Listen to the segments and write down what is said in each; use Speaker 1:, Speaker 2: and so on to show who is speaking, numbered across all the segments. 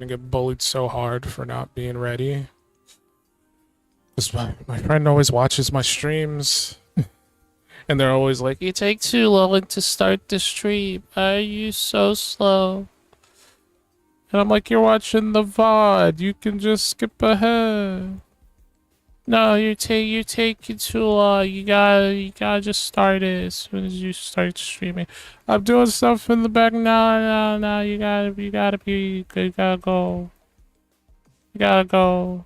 Speaker 1: gonna get bullied so hard for not being ready. Because my friend always watches my streams, and they're always like, "You take too long to start the stream. Are you so slow?" And I'm like, "You're watching the VOD. You can just skip ahead." No, you're taking too long. You gotta just start it as soon as you start streaming. I'm doing stuff in the back. No. You gotta be good. You gotta go. You gotta go.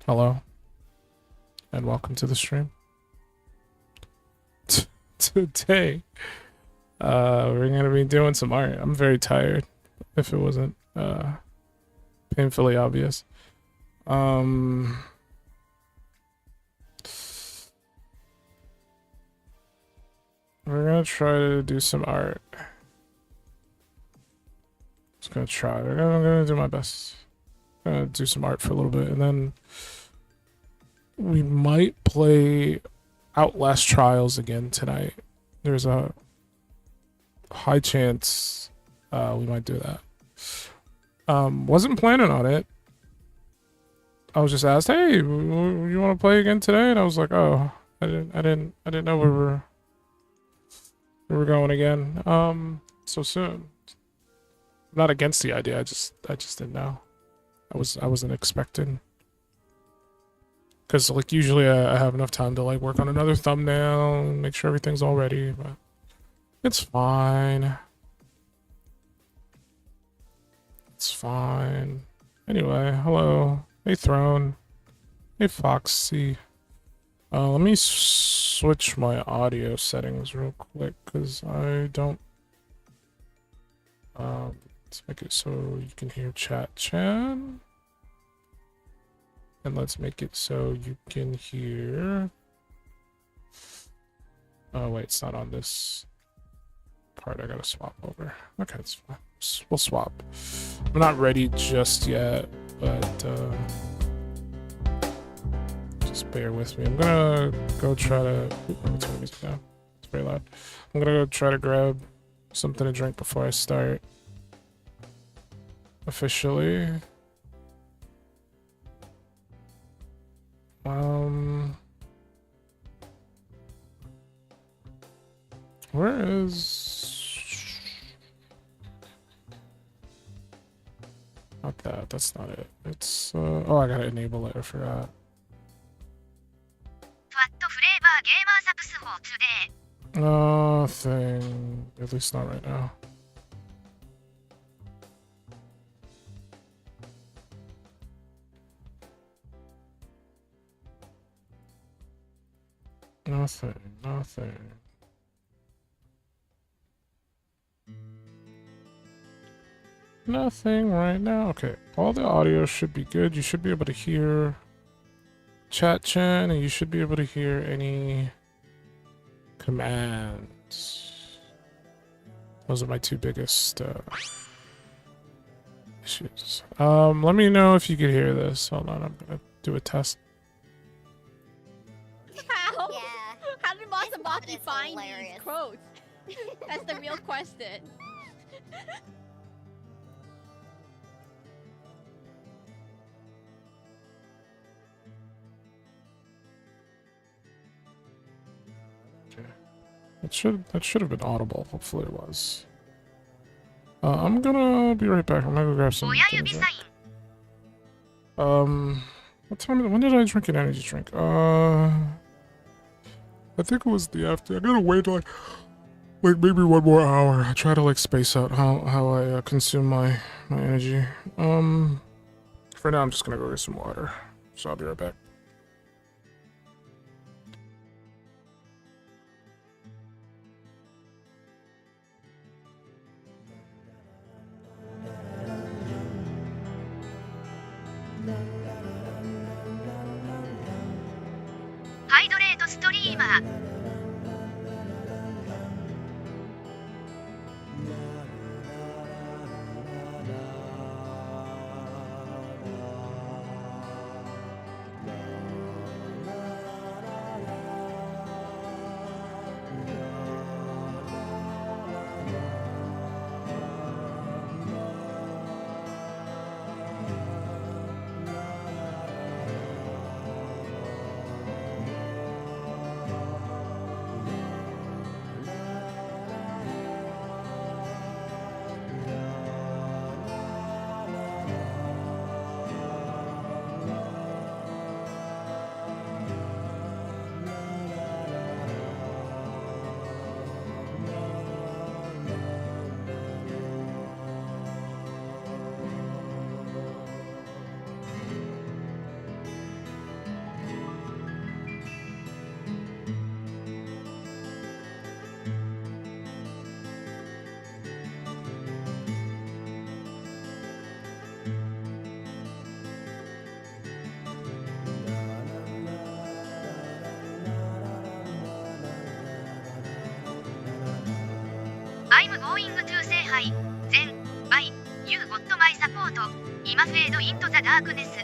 Speaker 1: Hello, and welcome to the stream. Today, we're gonna be doing some art. I'm very tired. If it wasn't painfully obvious. We're gonna try to do some art. Just gonna try. I'm gonna do my best. I'm gonna do some art for a little bit, and then we might play Outlast Trials again tonight. There's a high chance we might do that. Wasn't planning on it. I was just asked, "Hey, you want to play again today?" And I was like, "Oh, I didn't know we were going again. So soon." I'm not against the idea. I just didn't know. I wasn't expecting. Because like usually I have enough time to like work on another thumbnail and make sure everything's all ready, but it's fine. It's fine. Anyway, hello. Hey Throne. Hey Foxy. Let me switch my audio settings real quick because I don't. Let's make it so you can hear chat. And let's make it so you can hear. Oh wait, it's not on this part. I gotta swap over. Okay, it's fine. We'll swap. I'm not ready just yet, but just bear with me. I'm gonna go try to. Let me turn the music down. It's very loud. I'm gonna go try to grab something to drink before I start officially. Where is... Not that, that's not it. It's, oh, I gotta enable it, I forgot. Nothing. At least not right now. Nothing. Nothing right now. Okay, all the audio should be good. You should be able to hear chat, and you should be able to hear any commands. Those are my two biggest issues. Let me know if you could hear this. Hold on, I'm gonna do a test.
Speaker 2: How?
Speaker 3: Yeah.
Speaker 2: How did Masabaki find these quotes? That's the real question.
Speaker 1: Okay. That should have been audible. Hopefully it was. I'm gonna be right back. I'm gonna go grab some things. What time? When did I drink an energy drink? I think it was the after. I gotta wait like maybe 1 more hour. I try to like space out how I consume my energy. For now I'm just gonna go get some water. So I'll be right back.
Speaker 3: Hydrate ストリーマー
Speaker 1: Alright,
Speaker 3: going to say hi. Then, bye. You got my support. Ima fade into the darkness.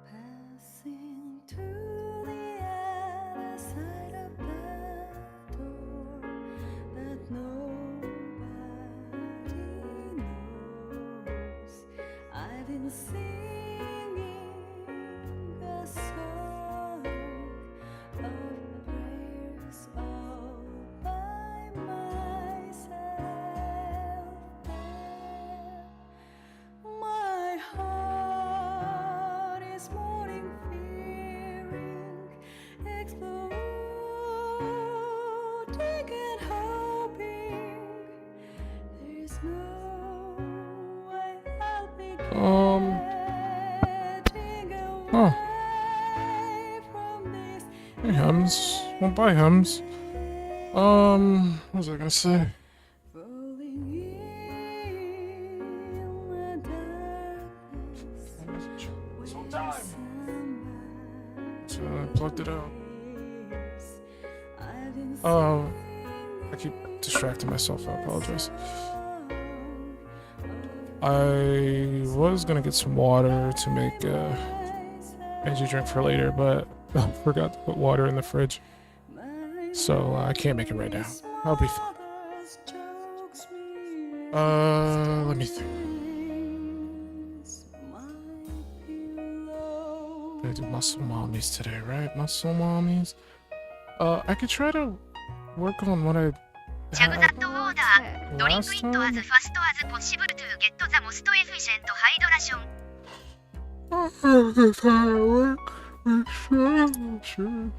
Speaker 4: Passing to the other side of the door, but nobody knows. I've been singing a song of prayers all by myself. My heart is mourning, fearing, exploding and hoping there's no way I'll be getting
Speaker 1: Oh,
Speaker 4: away from this.
Speaker 1: hey Hums. Well, bye Hums. What was I gonna say?
Speaker 4: Falling in the darkness.
Speaker 1: Sometime. So I plugged it out. Oh, I keep distracting myself. I apologize. I was gonna get some water to make energy drink for later, but I forgot to put water in the fridge, so I can't make it right now. I'll be fine. Let me think. I do muscle mommies today, right? Muscle mommies. I could try to work on what I
Speaker 3: Chug
Speaker 1: had
Speaker 3: that water. Drink
Speaker 1: last
Speaker 3: it as
Speaker 1: time.
Speaker 3: fast as possible to get the most efficient hydration.
Speaker 1: That's how it works. Sure.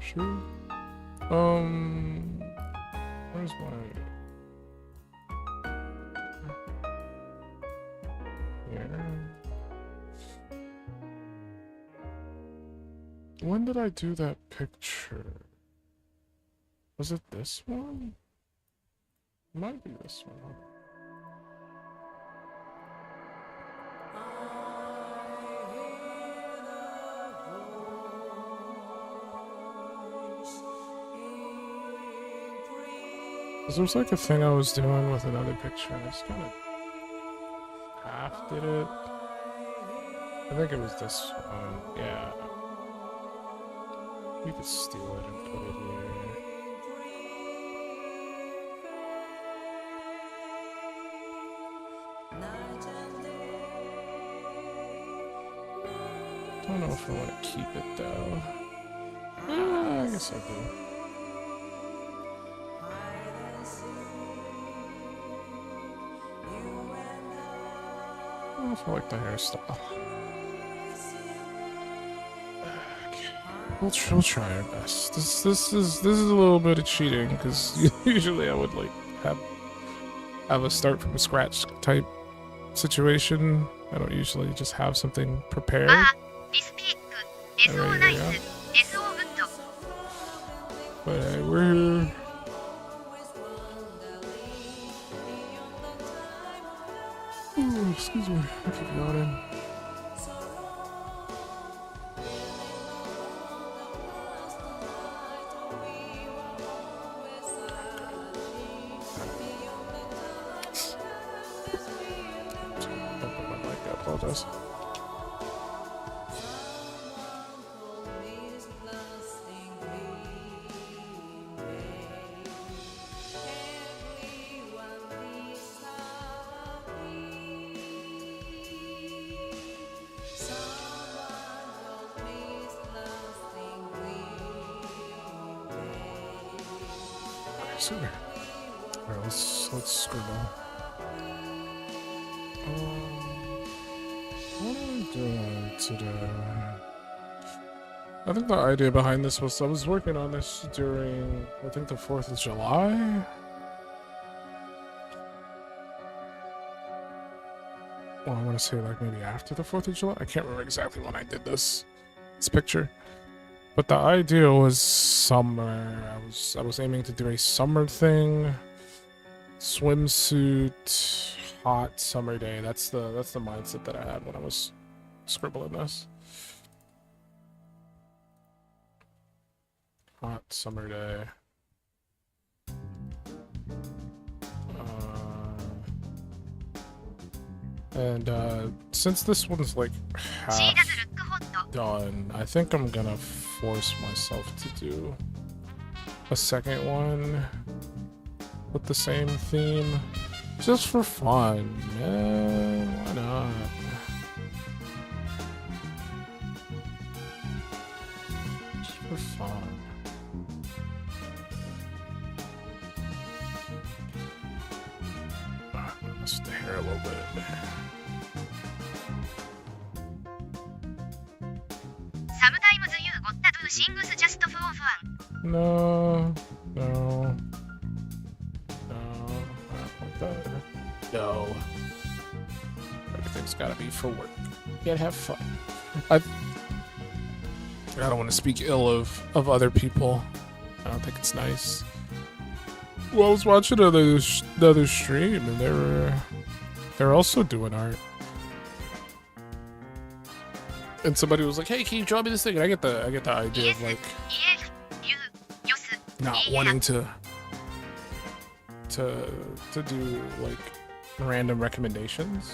Speaker 1: Where's my... Here. When did I do that picture? Was it this one? It might be this one. Because there was like a thing I was doing with another picture, and I just kind of half did it. I think it was this one, yeah. You could steal it and put it here. Don't know if I want to keep it though. I guess I do. I don't know if I like the hairstyle. Okay. We'll try our best. This is a little bit of cheating because usually I would like have a start from scratch type situation. I don't usually just have something prepared.
Speaker 3: This pick. So nice. So good.
Speaker 1: But we're here. Ooh, excuse me, I keep yawning. Don't put my mic, I apologize. Super. Alright, let's scribble. What am I doing today? I think the idea behind this was I was working on this during, I think, the 4th of July. well, I want to say like maybe after the 4th of July. I can't remember exactly when I did this picture. But the idea was summer. I was aiming to do a summer thing. Swimsuit, hot summer day. That's the mindset that I had when I was scribbling this. Hot summer day. And since this one's like half done, I think I'm gonna force myself to do a second one with the same theme, just for fun. Yeah, why not? Just for fun. Let's the hair a little bit.
Speaker 3: Sometimes you gotta do things just for fun.
Speaker 1: No, no, no, not like that. No. Everything's gotta be for work. You gotta have fun. I don't want to speak ill of other people. I don't think it's nice. Well, I was watching another stream, and they're also doing art. And somebody was like, "Hey, can you draw me this thing?" And I get the idea of like not wanting to do like random recommendations.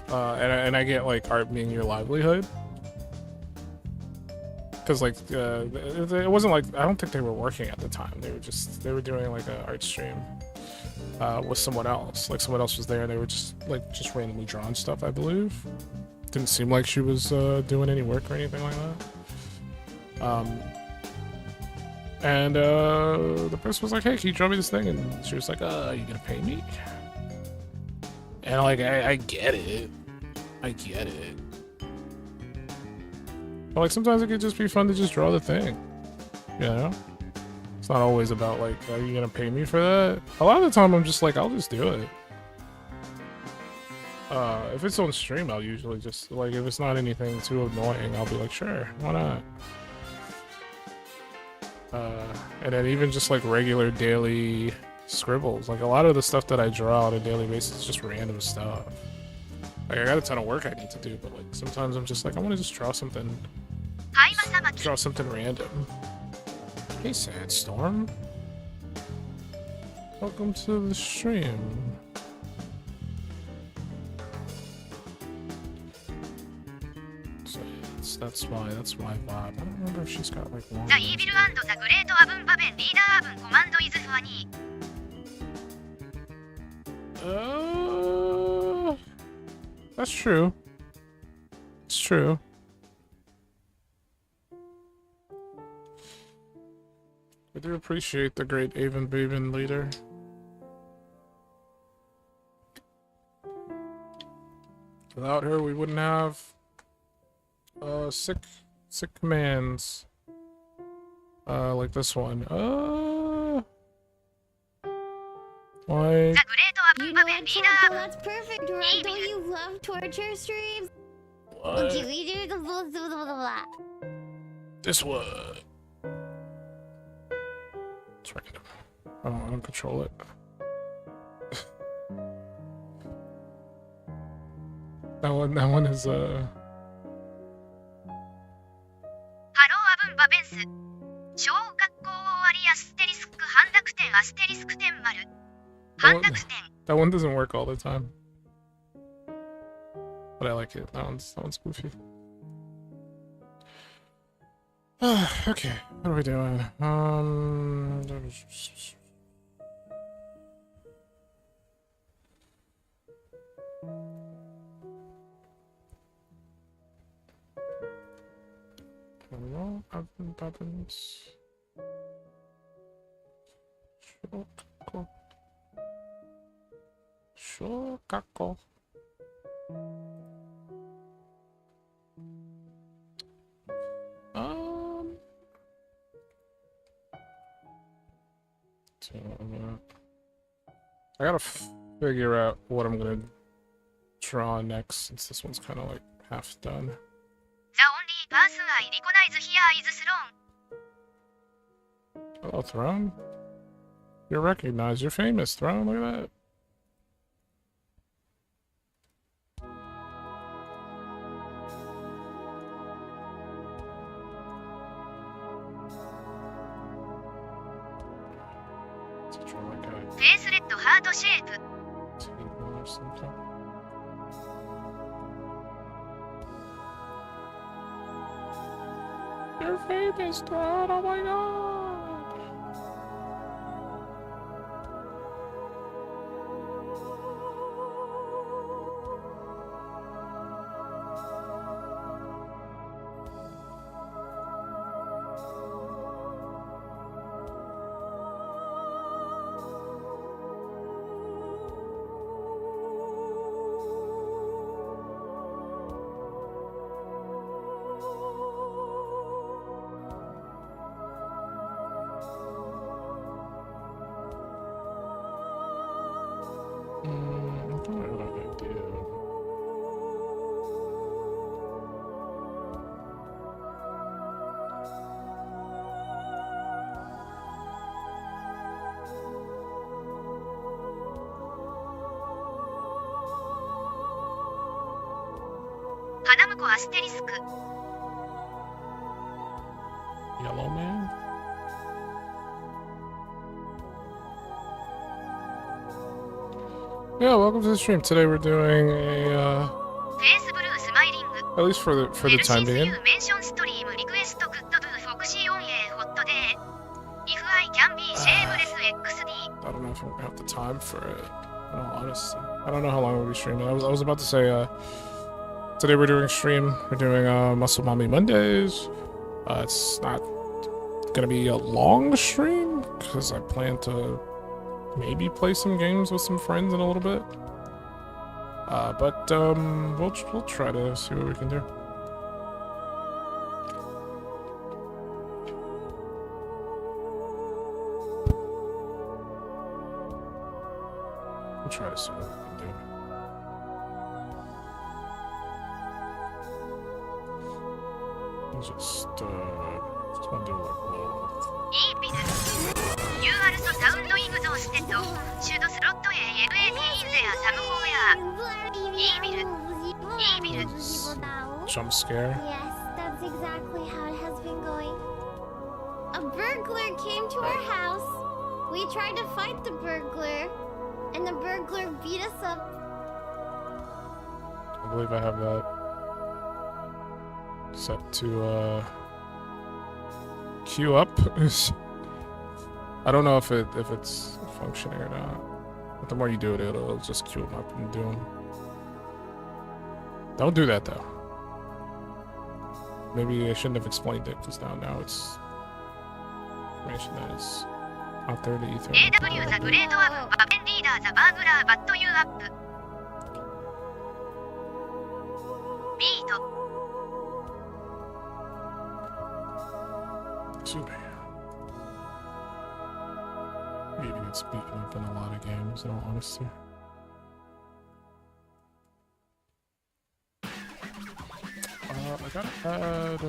Speaker 1: And I get like art being your livelihood. Because like it wasn't like, I don't think they were working at the time. They were doing like an art stream with someone else. Like someone else was there, and they were just randomly drawing stuff, I believe. Didn't seem like she was doing any work or anything like that. And the person was like, "Hey, can you draw me this thing?" And she was like, "Are you gonna pay me?" And like I get it. I get it. But like sometimes it could just be fun to just draw the thing, you know? It's not always about like, are you gonna pay me for that? A lot of the time I'm just like, I'll just do it. If it's on stream, I'll usually just like, if it's not anything too annoying, I'll be like, sure, why not? And then even just like regular daily scribbles, like a lot of the stuff that I draw on a daily basis is just random stuff. Like I got a ton of work I need to do, but like sometimes I'm just like, I want to just draw something random. Hey, Sandstorm. Welcome to the stream. So that's my vibe. I don't remember if she's got like long.
Speaker 3: The Evile and the Great Abun Baben Leader Abun Commando is funny.
Speaker 1: That's true. It's true. I do appreciate the great Avon Baben leader. Without her, we wouldn't have sick commands like this one. Why?
Speaker 2: You know what, Chonko, that's perfect, right? Don't you love torture streams?
Speaker 1: What?
Speaker 2: Okay, we do the blah blah blah blah.
Speaker 1: This one. It's random. I don't control it. That one is
Speaker 3: ハローアブンバベンス。小学校終わりアステリスク半濁点アステリスク点丸。半濁点。
Speaker 1: that one doesn't work all the time. But I like it. That one's goofy. Okay, what are we doing? Hello, Bubbins. Shokako. I got a figure out what I'm gonna draw next, since this one's kind of like half done.
Speaker 3: The only person I recognize here is Throne.
Speaker 1: Hello, Throne. You're recognized. You're famous, Throne. Look at that. Let's draw like a
Speaker 3: Facelet heart shape.
Speaker 1: table or something. You're famous, Throne. Oh my god. I don't know what I'm gonna do.
Speaker 3: Hanamuko asterisk.
Speaker 1: Yellow man? Yeah, welcome to the stream. Today we're doing a
Speaker 3: Face blue smiling.
Speaker 1: at least for the time being.
Speaker 3: LCCU mention stream request could do Foxy on a hot day. If I can be shameless XD.
Speaker 1: I don't know if I'm gonna have the time for it. In all honesty, I don't know how long we'll be streaming. I was about to say today we're doing stream. We're doing Muscle Mommy Mondays. It's not gonna be a long stream because I plan to maybe play some games with some friends in a little bit. But we'll try to see what we can do. We'll try to see what we can do. We'll just wanna do like low.
Speaker 3: Evile. You also sound exhausted. Should slot a LAT in there somewhere. Evile.
Speaker 1: Jump scare.
Speaker 2: Yes, that's exactly how it has been going. A burglar came to our house. We tried to fight the burglar, and the burglar beat us up.
Speaker 1: I believe I have that set to queue up. I don't know if it's functioning or not. But the more you do it, it'll just queue them up and do them. Don't do that though. Maybe I shouldn't have explained it because now it's information that is out there in the ether.
Speaker 3: AW the great up, Baben leader the burglar backed you up. Beat.
Speaker 1: Too bad. Maybe it's beaten up in a lot of games, in all honesty. I gotta add.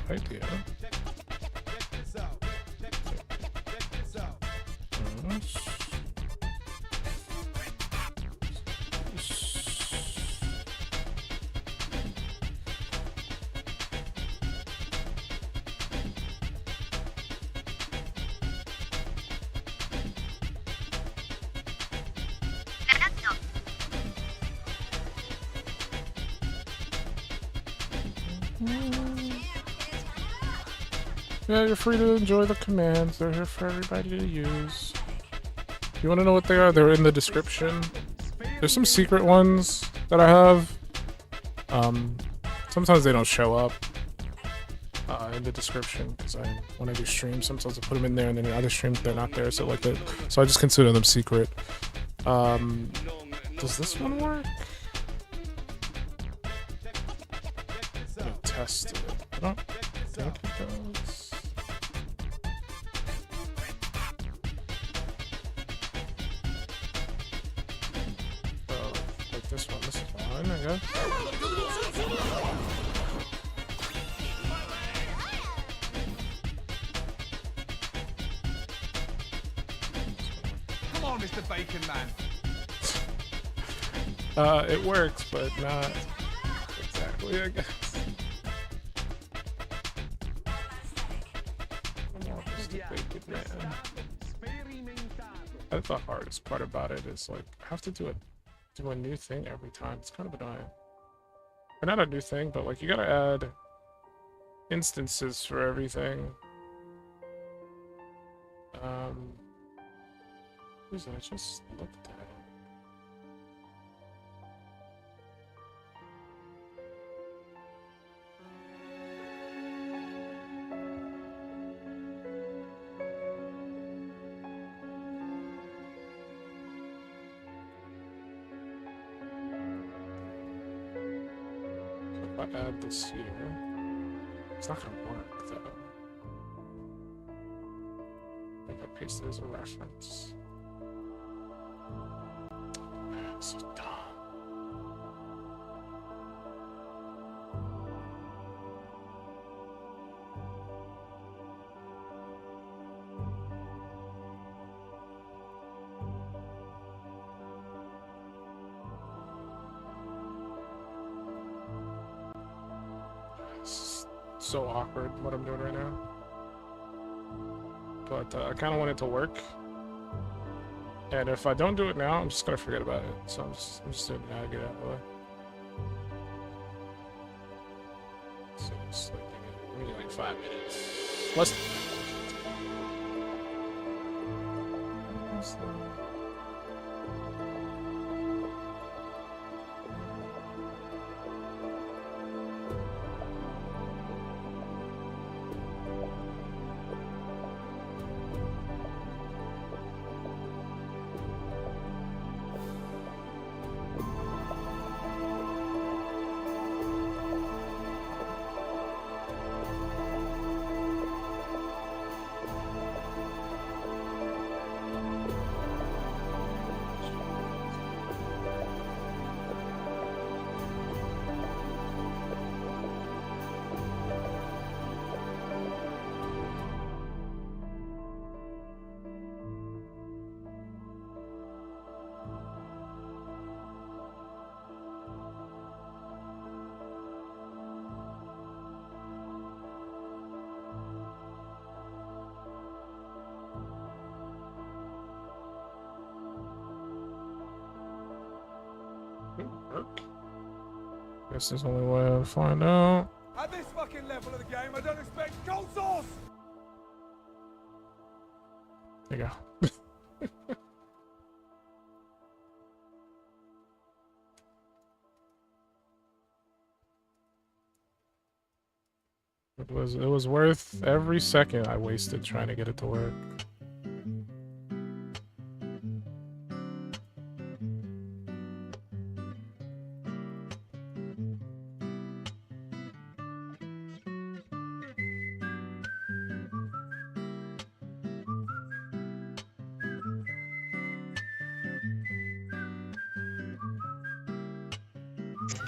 Speaker 1: Good idea.
Speaker 3: Nenat.
Speaker 1: Yeah, you're free to enjoy the commands. They're here for everybody to use. You want to know what they are? They're in the description. There's some secret ones that I have. Sometimes they don't show up in the description because when I do streams, sometimes I put them in there, and then in other streams they're not there. So like that, so I just consider them secret. Does this one work? Let me test it. I don't think it does. Oh, like this one. This is fine, I guess.
Speaker 5: Come on, Mr. Bacon Man.
Speaker 1: It works, but not exactly, I guess. Come on, Mr. Bacon Man. I think the hardest part about it is like I have to do a new thing every time. It's kind of annoying. Or not a new thing, but like you gotta add instances for everything. Who's that? I just looked at it. If I add this here, it's not gonna work though. I think I paste it as a reference. So dumb. It's so awkward what I'm doing right now. But I kind of want it to work. And if I don't do it now, I'm just gonna forget about it. So I'm just doing it now to get out of the way. So just like, maybe like 5 minutes. Let's. Work. Guess there's only way to find out.
Speaker 5: At this fucking level of the game, I don't expect cold sauce.
Speaker 1: There you go. It was worth every second I wasted trying to get it to work.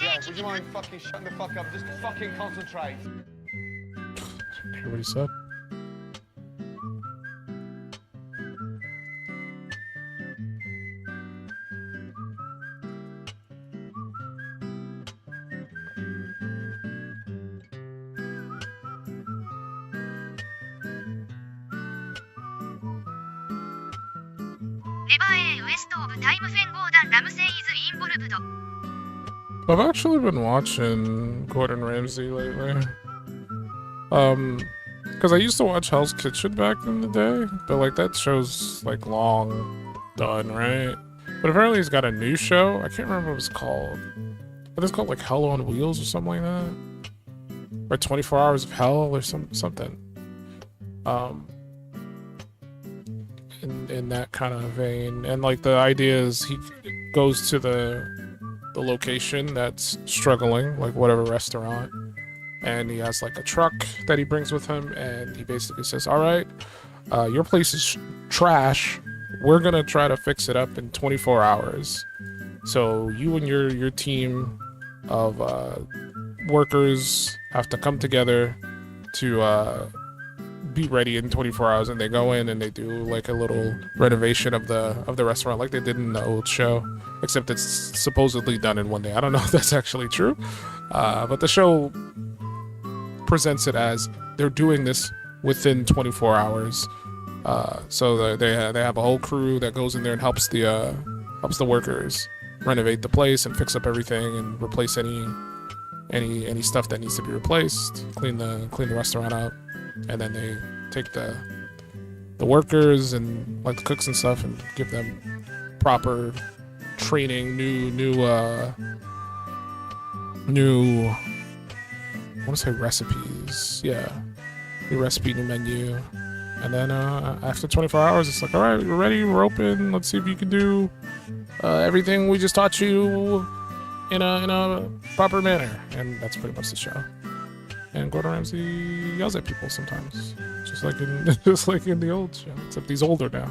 Speaker 5: Yeah, would you mind fucking shutting the fuck up? Just fucking concentrate.
Speaker 1: Hear what he said? I've actually been watching Gordon Ramsay lately. Because I used to watch Hell's Kitchen back in the day, but like that show's like long done, right? But apparently he's got a new show. I can't remember what it's called. But it's called like Hell on Wheels or something like that. Or 24 Hours of Hell or something. In that kind of vein. And like the idea is he goes to the location that's struggling, like whatever restaurant, and he has like a truck that he brings with him, and he basically says, all right, your place is trash, we're gonna try to fix it up in 24 hours, so you and your team of workers have to come together to be ready in 24 hours. And they go in and they do like a little renovation of the restaurant like they did in the old show, except it's supposedly done in one day. I don't know if that's actually true, but the show presents it as they're doing this within 24 hours. So they have a whole crew that goes in there and helps the workers renovate the place and fix up everything and replace any stuff that needs to be replaced, clean the restaurant out. And then they take the workers and like the cooks and stuff and give them proper training, new I want to say recipes. Yeah, new recipe, new menu. And then after 24 hours, it's like, all right, we're ready, we're open. Let's see if you can do everything we just taught you in a proper manner. And that's pretty much the show. And Gordon Ramsay yells at people sometimes, just like in the old show, except he's older now.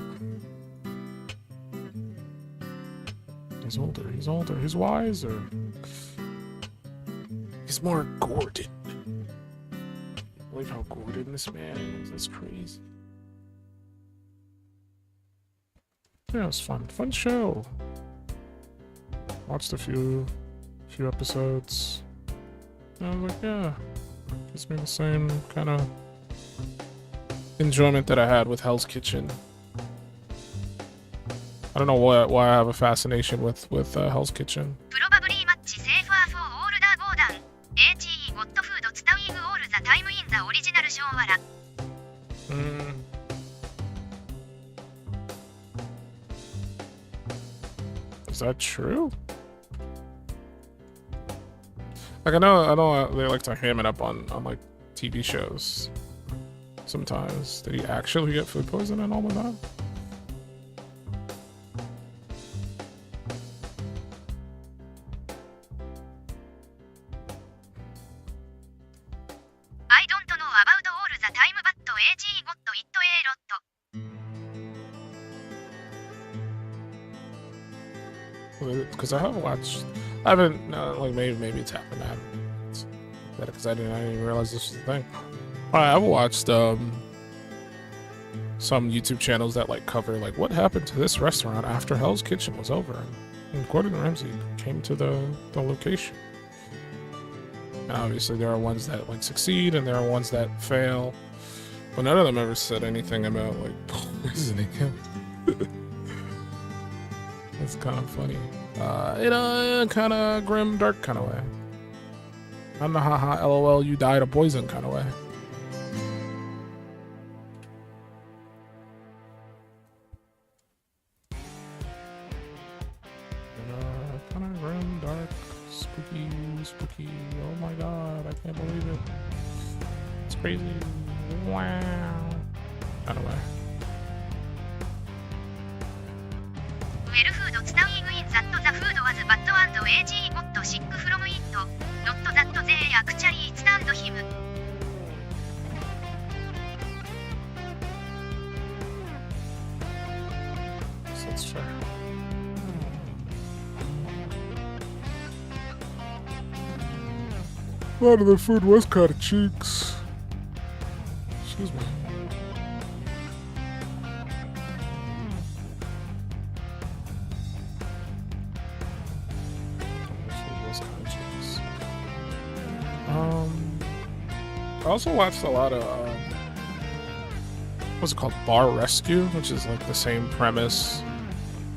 Speaker 1: He's older, he's wiser. He's more Gordon. I believe how Gordon this man is. That's crazy. Yeah, it was fun. Fun show. Watched a few episodes. And I was like, yeah. Gives me the same kind of enjoyment that I had with Hell's Kitchen. I don't know why I have a fascination with Hell's Kitchen.
Speaker 3: Probably much safer for all the Gordon. HE got food staying all the time in the original show.
Speaker 1: Is that true? Like I know they like to ham it up on like TV shows sometimes. Did he actually get food poisoning and all of that?
Speaker 3: I don't know about all the time, but HE got it a lot.
Speaker 1: Because I haven't like maybe it's happened. I haven't because I didn't even realize this was a thing. I've watched some YouTube channels that like cover like what happened to this restaurant after Hell's Kitchen was over, and Gordon Ramsay came to the location. And obviously there are ones that like succeed and there are ones that fail, but none of them ever said anything about like poisoning him. It's kind of funny. In a kind of grim, dark kind of way. Not in a haha, lol, you died of poison kind of way. Kind of grim, dark, spooky. Oh my god, I can't believe it. It's crazy. Wow. Kind of way.
Speaker 3: ウェルフードツタウイングインザットザフードワズバッドアンドHEゴットシックフロムイットノットザットゼーアクチャリーツタンドヒム
Speaker 1: That's fair. A lot of the food was kind of cheeks. Excuse me. I also watched a lot of what's it called, Bar Rescue, which is like the same premise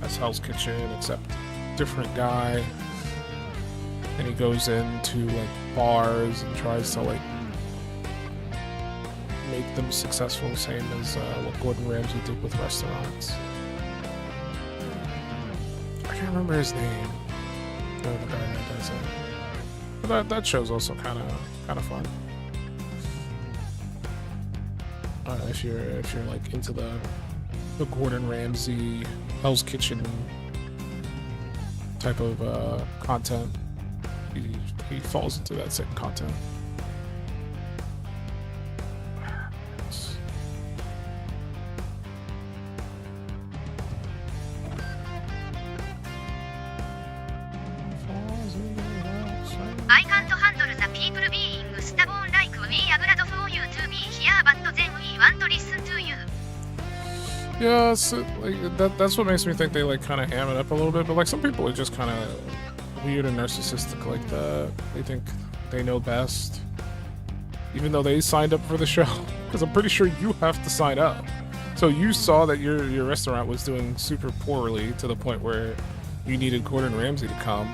Speaker 1: as Hell's Kitchen except different guy, and he goes into like bars and tries to like make them successful, same as what Gordon Ramsay did with restaurants. I can't remember his name. The guy that does it. But that show's also kind of fun. If you're like into the Gordon Ramsay Hell's Kitchen type of content, he falls into that same content.
Speaker 3: I can't handle the people being stubborn like we are glad for you to be here, but then we want to listen to you.
Speaker 1: Yeah, so, like that's what makes me think they like kind of ham it up a little bit. But like some people are just kind of weird and narcissistic like that. They think they know best, even though they signed up for the show. Because I'm pretty sure you have to sign up. So you saw that your restaurant was doing super poorly to the point where you needed Gordon Ramsay to come,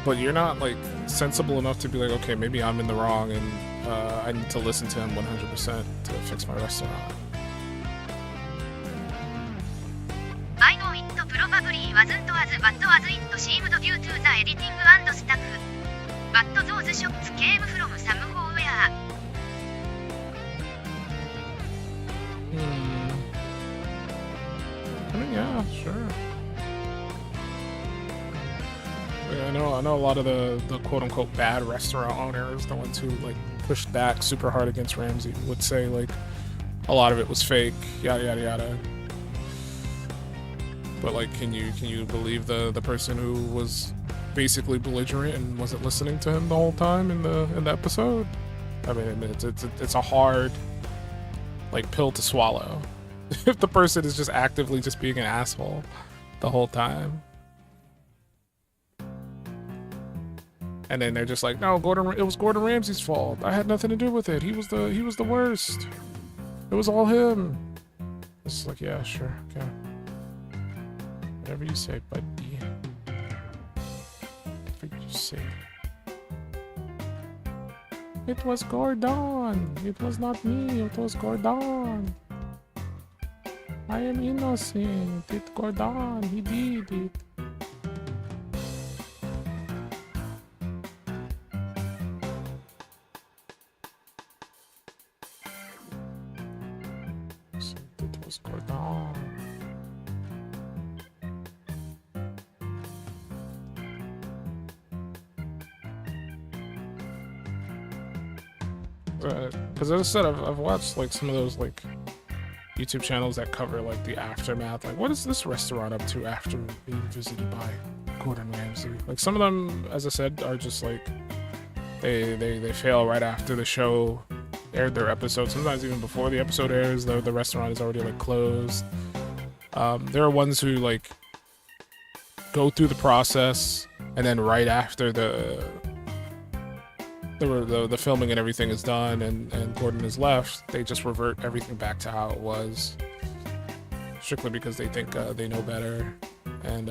Speaker 1: but you're not like sensible enough to be like, okay, maybe I'm in the wrong and I need to listen to him 100% to fix my restaurant.
Speaker 3: I know it probably wasn't as bad as it seemed due to the editing and stuff, but those shots came from somewhere.
Speaker 1: I mean, yeah, sure. Yeah, I know a lot of the quote-unquote bad restaurant owners, the ones who like pushed back super hard against Ramsay, would say like a lot of it was fake, yada yada yada. But like, can you believe the person who was basically belligerent and wasn't listening to him the whole time in the episode? I mean, it's a hard like pill to swallow if the person is just actively just being an asshole the whole time. And then they're just like, no, it was Gordon Ramsay's fault. I had nothing to do with it. He was the worst. It was all him. It's like, yeah, sure, okay. Whatever you say, buddy. Whatever you say. It was Gordon. It was not me. It was Gordon. I am innocent. It's Gordon. He did it. It was Gordon. Because as I said, I've watched like some of those like YouTube channels that cover like the aftermath. Like, what is this restaurant up to after being visited by Gordon Ramsay? Like, some of them, as I said, are just like they fail right after the show aired their episode. Sometimes even before the episode airs, the restaurant is already like closed. There are ones who like go through the process and then right after the filming and everything is done and Gordon is left, they just revert everything back to how it was, strictly because they think they know better. And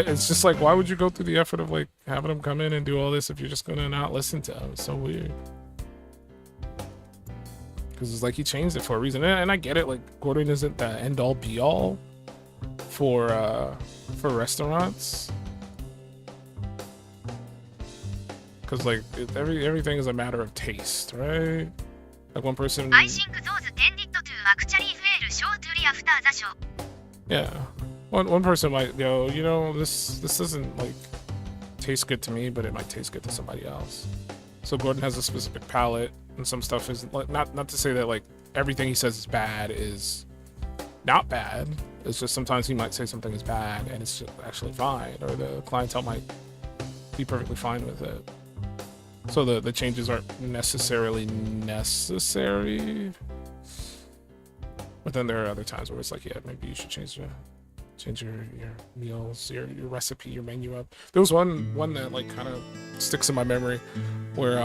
Speaker 1: it's just like, why would you go through the effort of like having him come in and do all this if you're just gonna not listen to him? It's so weird. Because it's like he changed it for a reason, and I get it. Like, Gordon isn't the end all be all for restaurants. Because like everything is a matter of taste, right? Like one person.
Speaker 3: I think those tended to actually fail shortly after the show.
Speaker 1: Yeah, one person might go, you know, this doesn't like taste good to me, but it might taste good to somebody else. So Gordon has a specific palate, and some stuff is like, not to say that like everything he says is bad is not bad. It's just sometimes he might say something is bad and it's just actually fine, or the clientele might be perfectly fine with it. So the changes aren't necessarily necessary. But then there are other times where it's like, yeah, maybe you should change your meals, your recipe, your menu up. There was one that like kind of sticks in my memory where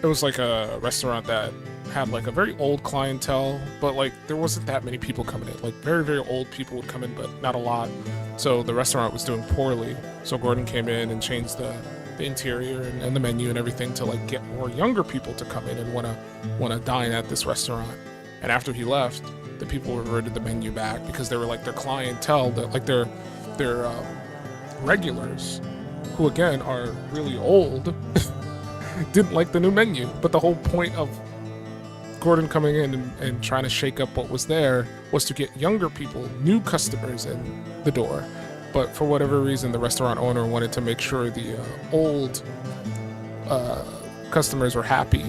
Speaker 1: it was like a restaurant that had like a very old clientele, but like there wasn't that many people coming in. Like very, very old people would come in, but not a lot. So the restaurant was doing poorly. So Gordon came in and changed the interior and the menu and everything to like get more younger people to come in and want to dine at this restaurant. And after he left, the people reverted the menu back because they were like their clientele, like their regulars, who again are really old, didn't like the new menu. But the whole point of Gordon coming in and trying to shake up what was there was to get younger people, new customers in the door. But for whatever reason, the restaurant owner wanted to make sure the old customers were happy.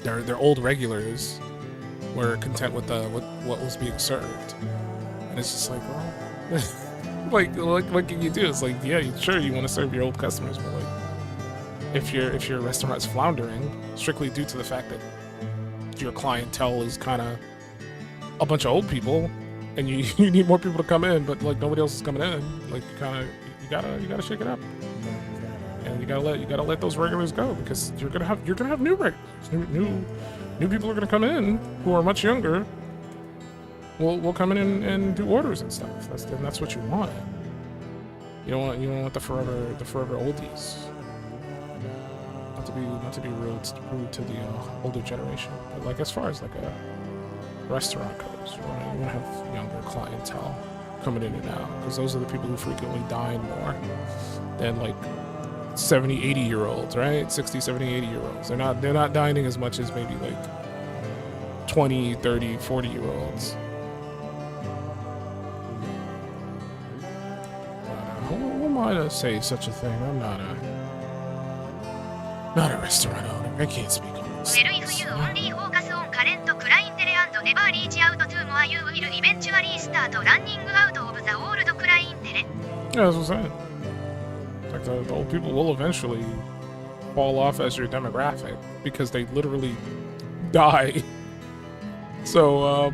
Speaker 1: Their old regulars were content with what was being served. And it's just like, well, like what can you do? It's like, yeah, sure, you want to serve your old customers, but like, if your restaurant's floundering strictly due to the fact that your clientele is kind of a bunch of old people, and you need more people to come in, but like nobody else is coming in, like you gotta shake it up, and you gotta let those regulars go, because you're gonna have new regulars, new people are gonna come in who are much younger. Will come in and do orders and stuff. That's what you want. You don't want the forever oldies. Not to be rude to the older generation, but like as far as like a restaurant goes, you want to have younger clientele coming in and out, because those are the people who frequently dine more than like 70, 80-year-olds, right? 60, 70, 80-year-olds. They're not dining as much as maybe like 20, 30, 40-year-olds. Who am I to say such a thing? I'm not a restaurant owner. I can't speak on this.
Speaker 3: Well, if you only focus on current clientele and never reach out to more, you will eventually start running out of the old clientele.
Speaker 1: Yeah, that's what I'm saying. Like the old people will eventually fall off as your demographic because they literally die. So,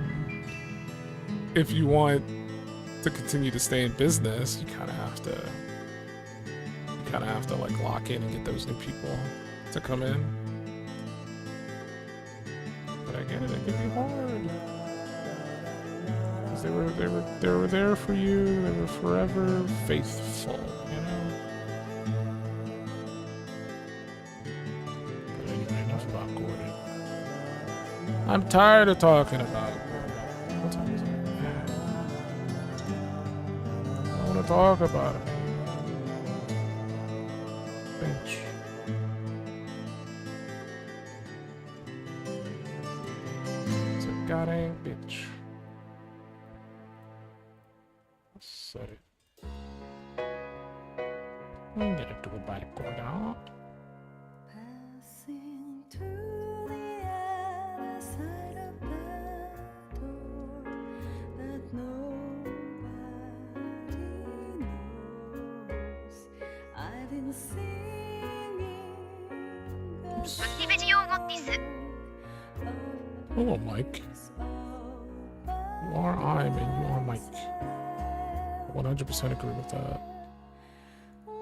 Speaker 1: if you want to continue to stay in business, you kind of have to like lock in and get those new people to come in. But I get it can be hard. Because they were there for you, they were forever faithful, you know? But anyway, enough about Gordon. I'm tired of talking about Gordon. What time is it? I want to talk about it. Bench. It's a goddamn bitch. Set it. I'm gonna do it by the corner.
Speaker 4: Passing to the other side of the door that nobody knows. I've been singing a song
Speaker 1: Hello, Mike. You are I'm and you are Mike. 100% agree with that.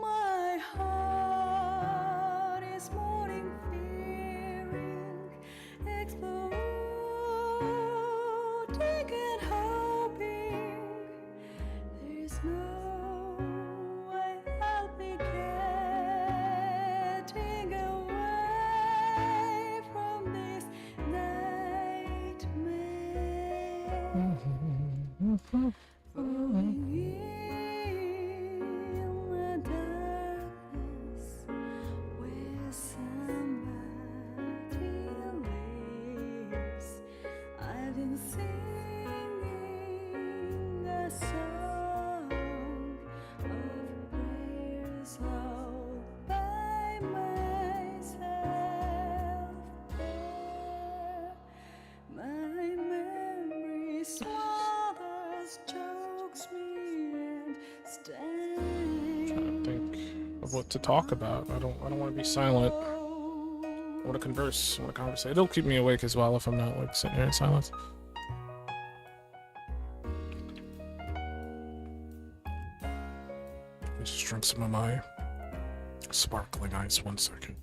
Speaker 4: My heart is mourning, fearing, exploding and hoping. There's no way I'll be getting away from this nightmare. Falling in the darkness where somebody lives. I've been singing a song of prayers all by myself there. My memory smothers, chokes me and
Speaker 1: Trying to
Speaker 4: stains.
Speaker 1: think of what to talk about. I don't want to be silent. I want to converse. I want to conversate. It'll keep me awake as well if I'm not like sitting here in silence. I just drink some of my sparkling ice. 1 second.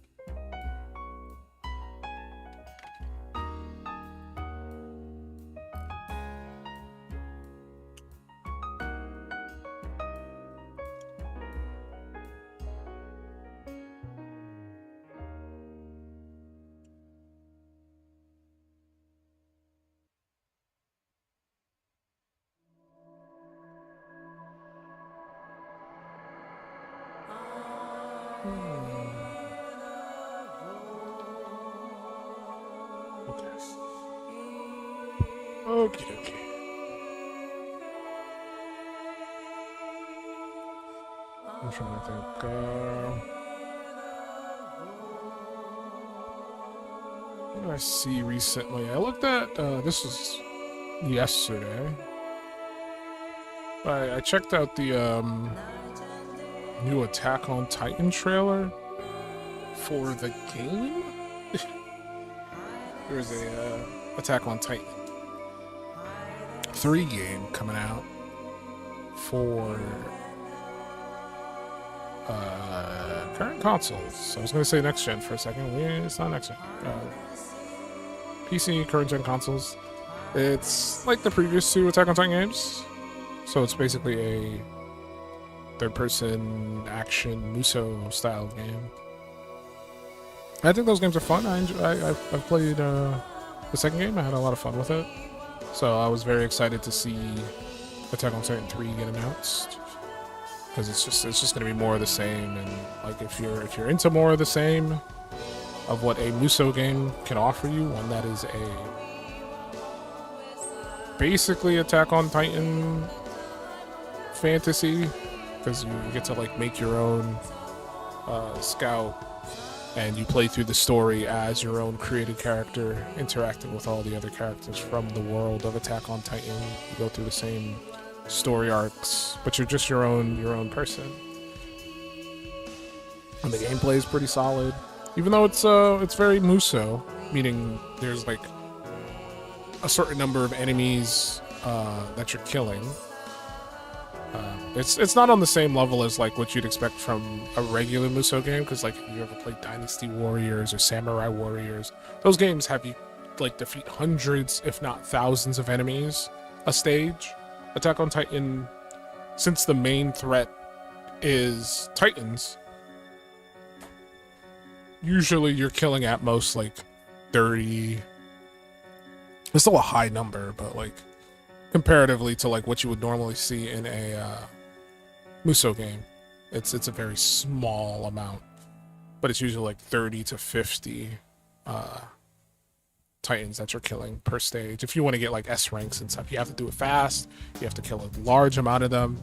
Speaker 1: Okay. Okay. I'm trying to think. What did I see recently? I looked at this was yesterday. I checked out the new Attack on Titan trailer for the game. There's a Attack on Titan 3 game coming out for current consoles. I was going to say next gen for a second. It's not next gen. PC current gen consoles. It's like the previous 2 Attack on Titan games. So it's basically a third-person action Muso style game. I think those games are fun. I've played the second game. I had a lot of fun with it. So I was very excited to see Attack on Titan 3 get announced, because it's just gonna be more of the same. And like if you're into more of the same of what a Muso game can offer you, one that is basically Attack on Titan fantasy, because you get to like make your own scout, and you play through the story as your own created character, interacting with all the other characters from the world of Attack on Titan. You go through the same story arcs, but you're just your own person. And the gameplay is pretty solid, even though it's very Muso, meaning there's like a certain number of enemies that you're killing. It's not on the same level as like what you'd expect from a regular Muso game, because like if you ever played Dynasty Warriors or Samurai Warriors, those games have you like defeat hundreds, if not thousands, of enemies a stage. Attack on Titan, since the main threat is Titans, usually you're killing at most like 30. It's still a high number, but like comparatively to like what you would normally see in a Muso game, it's a very small amount, but it's usually like 30 to 50 Titans that you're killing per stage. If you want to get like S ranks and stuff, you have to do it fast. You have to kill a large amount of them,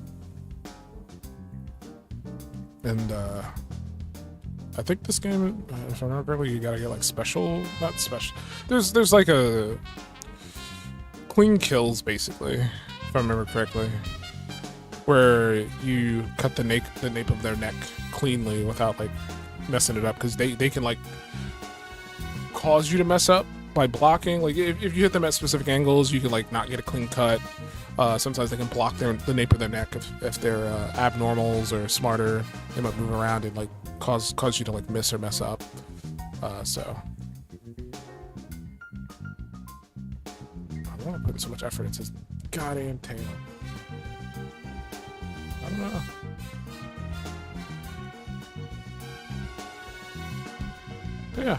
Speaker 1: and I think this game, if I remember correctly, you gotta get like not special. There's like a clean kills, basically, if I remember correctly, where you cut the nape of their neck cleanly without like messing it up, because they can like cause you to mess up by blocking. Like if you hit them at specific angles, you can like not get a clean cut. Sometimes they can block the nape of their neck if they're abnormals or smarter. They might move around and like cause you to like miss or mess up. So I'm not putting so much effort into this goddamn tail. I don't know. But yeah,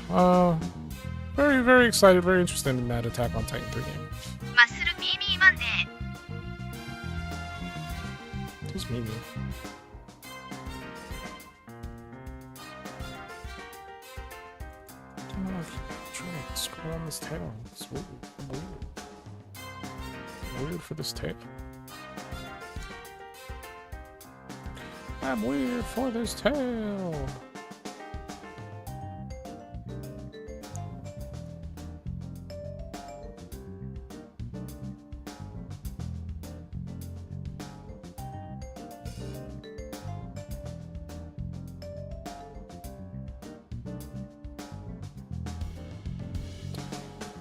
Speaker 1: very, very excited, very interested in that Attack on Titan 3 game.
Speaker 3: マッスルミーミーマンデー
Speaker 1: Who's Mimi? Come on, try to scroll on this tail. It's weird. Weird for this tail. I'm weird for this tail.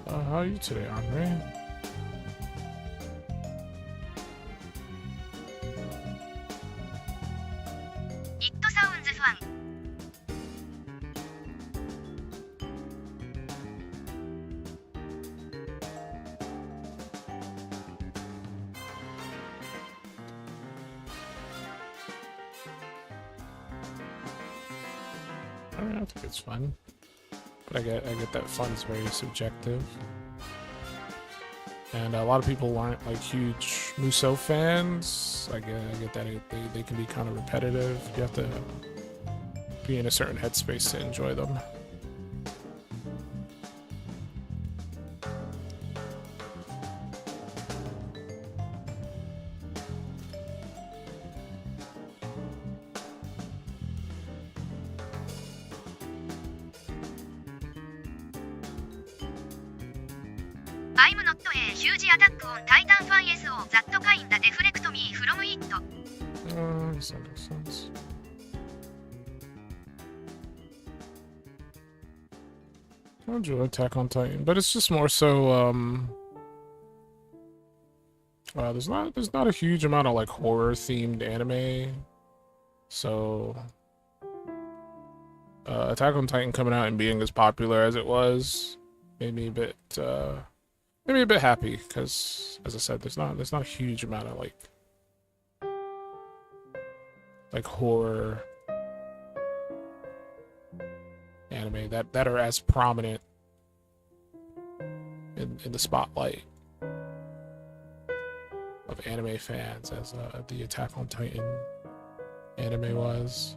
Speaker 1: How are you today, Andre?
Speaker 3: It sounds fun.
Speaker 1: I think it's fun, but I get that fun is very subjective, and a lot of people aren't like huge Muso fans. I get that they can be kind of repetitive. You have to be in a certain headspace to enjoy them.
Speaker 3: I'm not a huge attack on Titan fan so that kinda deflect me from it.
Speaker 1: That makes sense. I enjoy Attack on Titan, but it's just more so there's not a huge amount of like horror themed anime. So Attack on Titan coming out and being as popular as it was made me a bit happy, because as I said, there's not a huge amount of like horror anime that are as prominent in the spotlight of anime fans as the Attack on Titan anime was.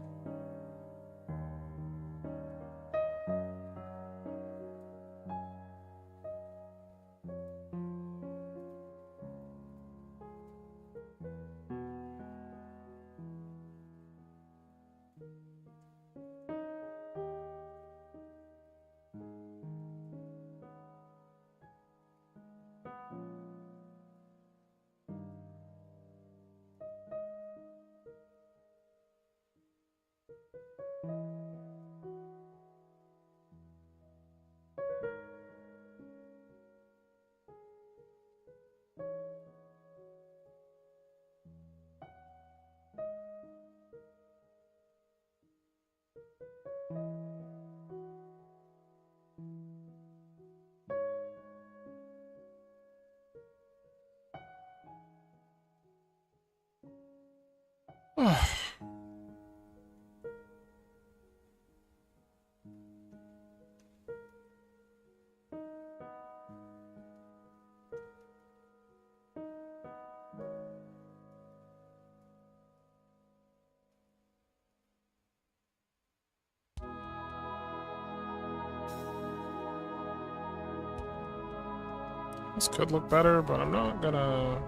Speaker 1: This could look better, but I'm not gonna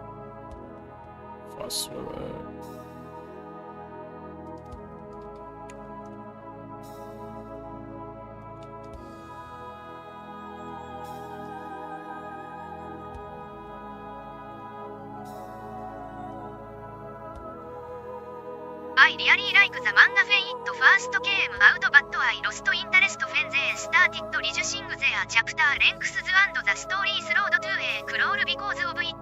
Speaker 1: fuss with it.
Speaker 3: I really like the manga when it first came out, but I lost interest when they started reducing their chapter lengths and the story slowed to a crawl because of it.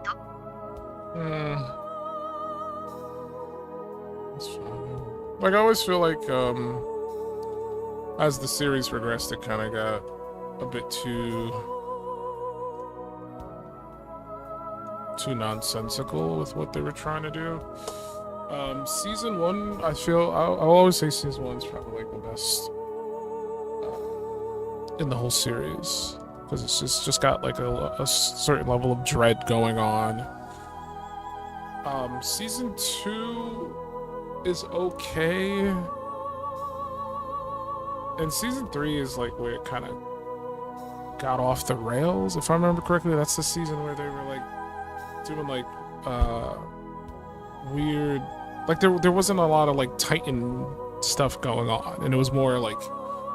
Speaker 1: That's fine. Like, I always feel like as the series progressed, it kind of got a bit too nonsensical with what they were trying to do. Season 1, I feel I'll always say season 1 is probably like the best in the whole series, because it's just got like a certain level of dread going on. Season 2 is okay, and season 3 is like where it kind of got off the rails, if I remember correctly. That's the season where they were like doing like weird, like there wasn't a lot of like Titan stuff going on, and it was more like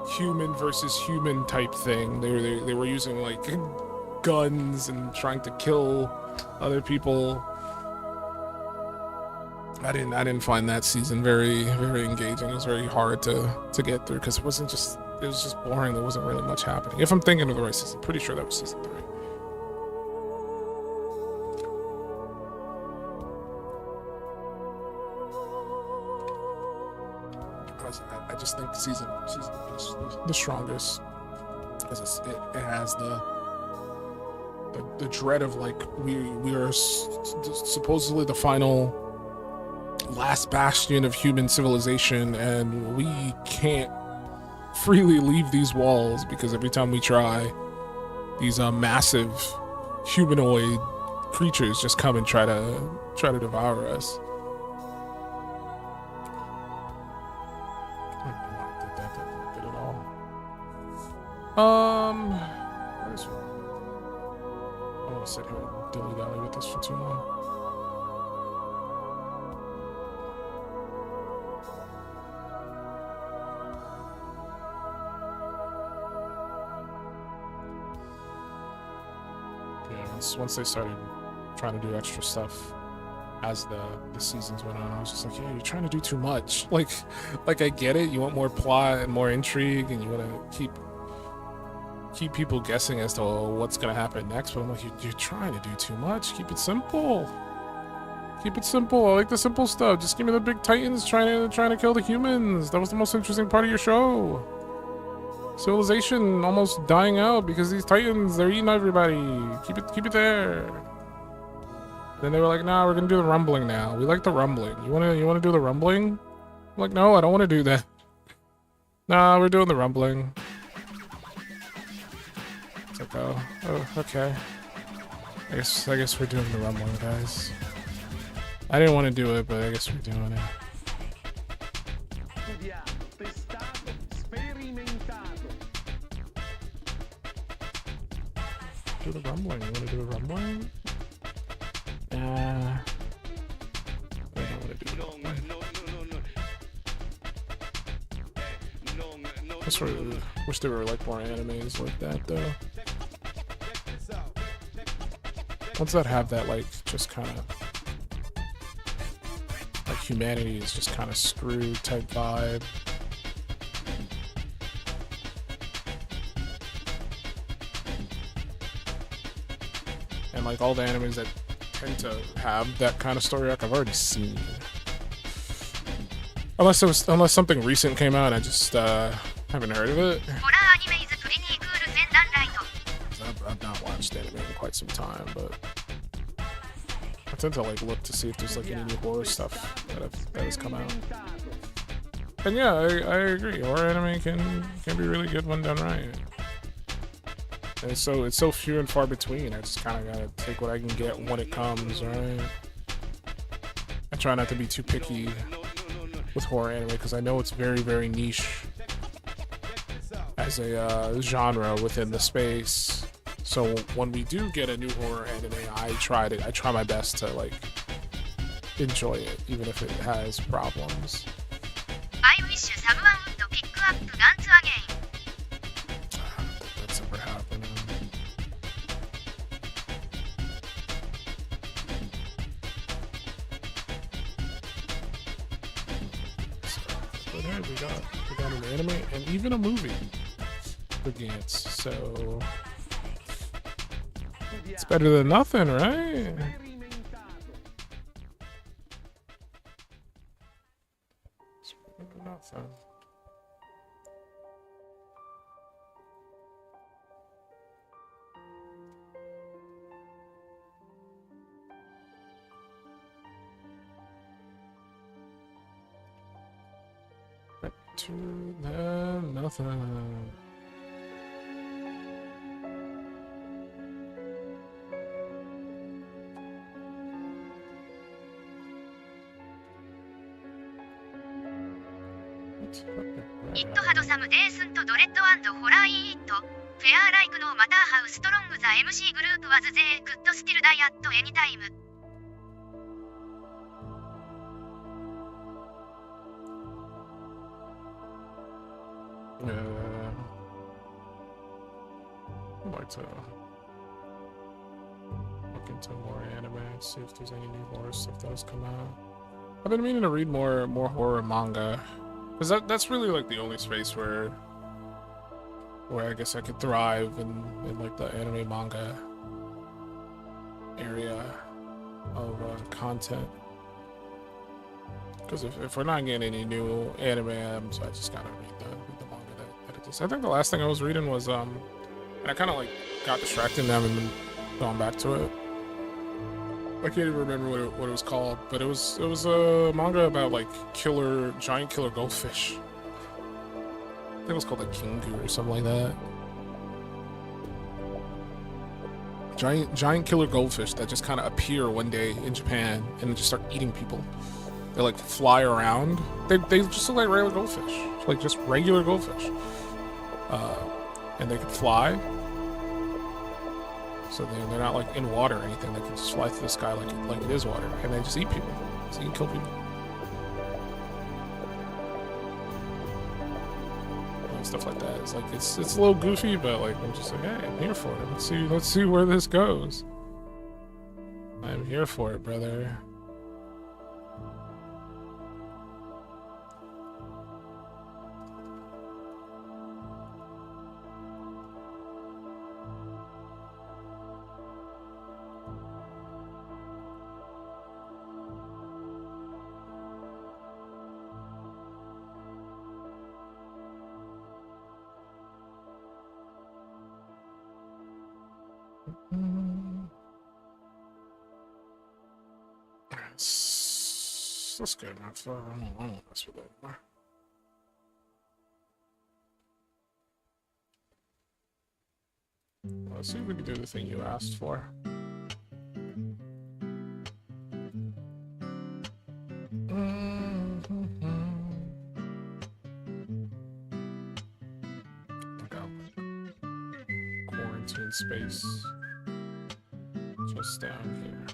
Speaker 1: human versus human type thing. They were using like guns and trying to kill other people. I didn't find that season very engaging. It was very hard to get through, because it was just boring. There wasn't really much happening. If I'm thinking of the right season, pretty sure that was season 3. I just think season is the strongest, because it has the dread of like we are supposedly the final last bastion of human civilization, and we can't freely leave these walls, because every time we try, these massive humanoid creatures just come and try to devour us. Where's... I don't want to sit here and dilly-dally with this for too long. Yeah, once they started trying to do extra stuff as the seasons went on, I was just like, yeah, you're trying to do too much. Like I get it. You want more plot and more intrigue, and you want to keep people guessing as to what's gonna happen next. But I'm like, you're trying to do too much. Keep it simple. Keep it simple. I like the simple stuff. Just give me the big titans trying to kill the humans. That was the most interesting part of your show. Civilization almost dying out because these titans, they're eating everybody. Keep it there. Then they were like, nah, we're gonna do the rumbling now. We like the rumbling. You wanna do the rumbling? I'm like, no, I don't wanna do that. Nah, we're doing the rumbling. It's like, oh, okay. I guess we're doing the rumbling, guys. I didn't want to do it, but I guess we're doing it. Do the rumbling. You want to do the rumbling? I don't want to do the rumbling. I sort of wish there were like more animes like that though. Ones that have that like just kind of like humanity is just kind of screwed type vibe. And like all the animes that tend to have that kind of story arc I've already seen. Unless something recent came out, I just haven't heard of it. I've not watched anime in quite some time, but I tend to like look to see if there's like any new horror stuff that has come out. And yeah, I agree. Horror anime can be really good when done right. And it's so few and far between. I just kind of gotta take what I can get when it comes, right? I try not to be too picky with horror anime because I know it's very, very niche as a genre within the space. So when we do get a new horror anime, I try my best to like enjoy it, even if it has problems.
Speaker 3: I wish someone would pick up guns again.
Speaker 1: I don't think that's ever happening. But hey, we got an anime and even a movie for Gantz, so it's better than nothing, right? It's better than nothing. Better than nothing.
Speaker 3: It had some decent dread and horror in it. Fair like no matter how strong the MC group was, they could still die at any time.
Speaker 1: I'd like to look into more anime and see if there's any new horror stuff that has come out. I've been meaning to read more horror manga, because that's really like the only space where I guess I could thrive in like the anime manga area of content. Because if we're not getting any new anime, I just gotta read the manga that exists. I think the last thing I was reading was and I kind of like got distracted and haven't been going back to it. I can't even remember what it was called, but it was a manga about like giant killer goldfish. I think it was called like Kingu or something like that. Giant killer goldfish that just kind of appear one day in Japan and just start eating people. They like fly around. They just look like regular goldfish, like just regular goldfish. And they can fly. So they're not like in water or anything. They can just fly through the sky like it is water, and they just eat people. So you can kill people. stuff like that. It's like it's a little goofy, but like I'm just like, hey, I'm here for it. Let's see where this goes. I'm here for it, brother. Let's go. I don't want to mess with it anymore. Let's see if we can do the thing you asked for. Quarantine space just down here.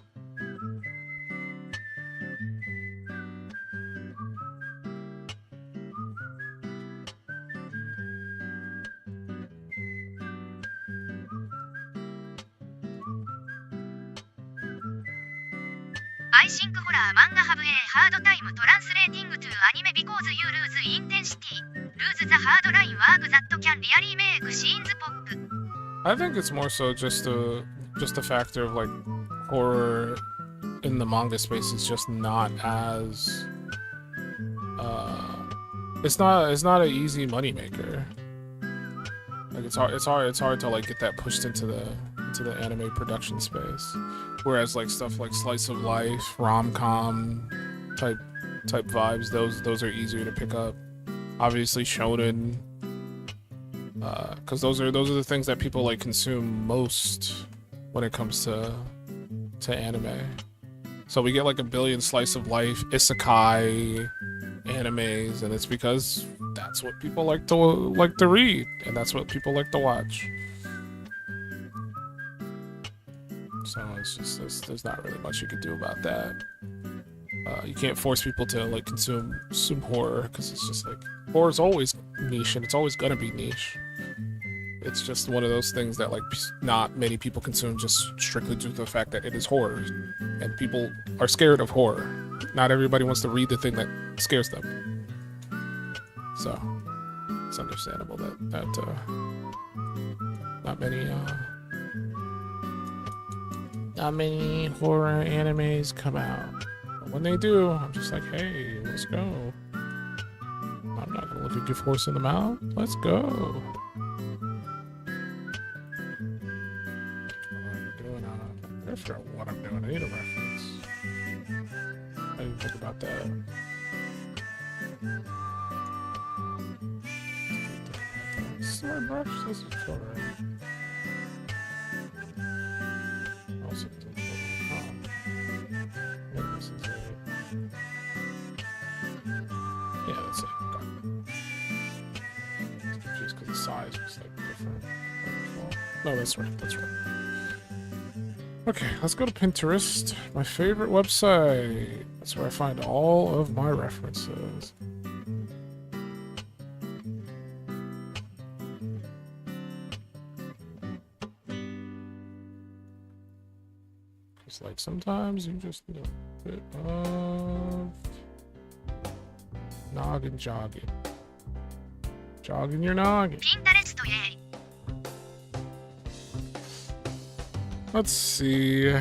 Speaker 3: I think horror manga have a hard time translating to anime because you lose intensity, lose the hard line work that can really make scenes pop.
Speaker 1: I think it's more so just a factor of like horror in the manga space is just not as it's not an easy moneymaker. Like it's hard to like get that pushed into the anime production space. Whereas like stuff like slice of life, rom-com type vibes, those are easier to pick up. Obviously shonen, because those are the things that people like consume most when it comes to anime. So we get like a billion slice of life, isekai animes, and it's because that's what people like to read, and that's what people like to watch. So it's just there's not really much you can do about that. You can't force people to like consume horror because it's just like horror's always niche and it's always gonna be niche. It's just one of those things that like not many people consume just strictly due to the fact that it is horror, and people are scared of horror. Not everybody wants to read the thing that scares them. So it's understandable that not many horror animes come out. But when they do, I'm just like, hey, let's go. I'm not gonna look a gift horse in the mouth. Let's go. I forgot what I'm doing. I need a reference. I didn't think about that. Sword brush? This is cool, right? Also, this is it. Yeah, that's it. Got it. It's confused because the size was like different. No, that's right. That's right. Okay, let's go to Pinterest, my favorite website. That's where I find all of my references. It's like sometimes you just need a bit of noggin jogging. Jogging your noggin.
Speaker 3: Pinterest, yay.
Speaker 1: Let's see.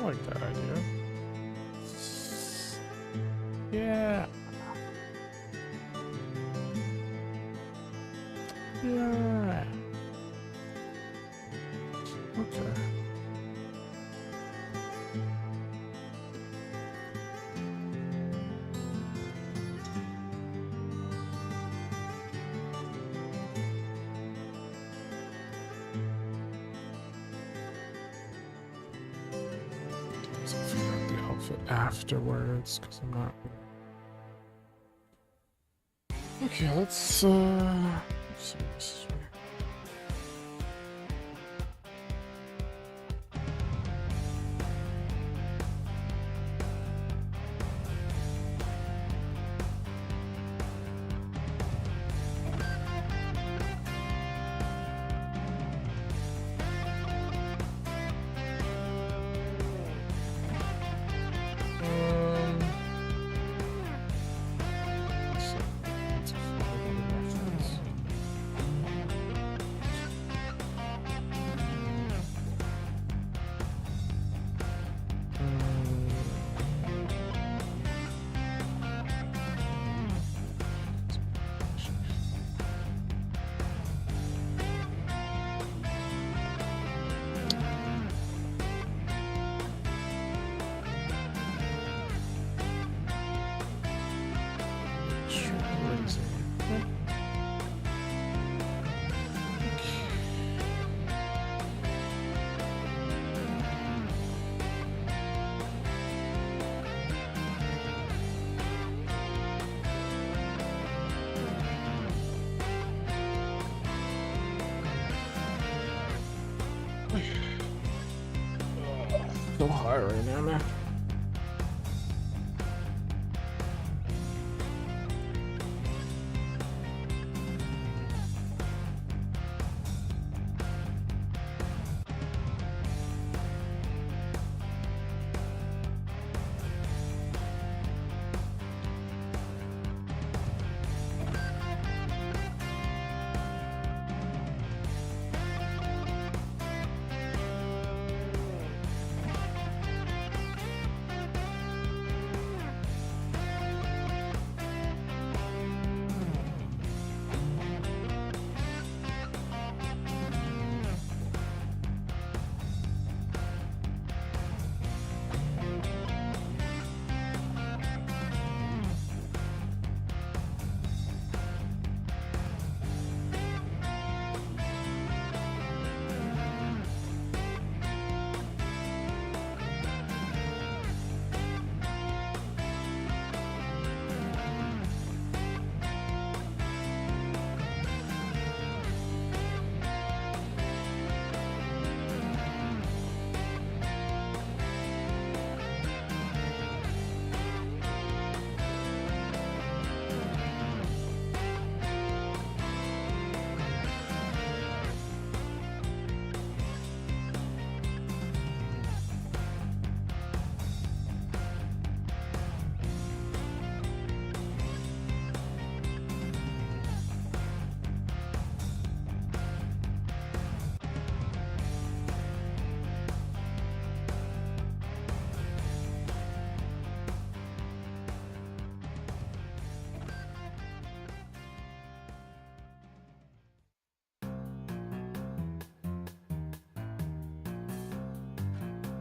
Speaker 1: like that idea. Yeah. Yeah. Okay. So I'll figure out the outfit afterwards because I'm not. Okay, let's see what this is. So high right now, man.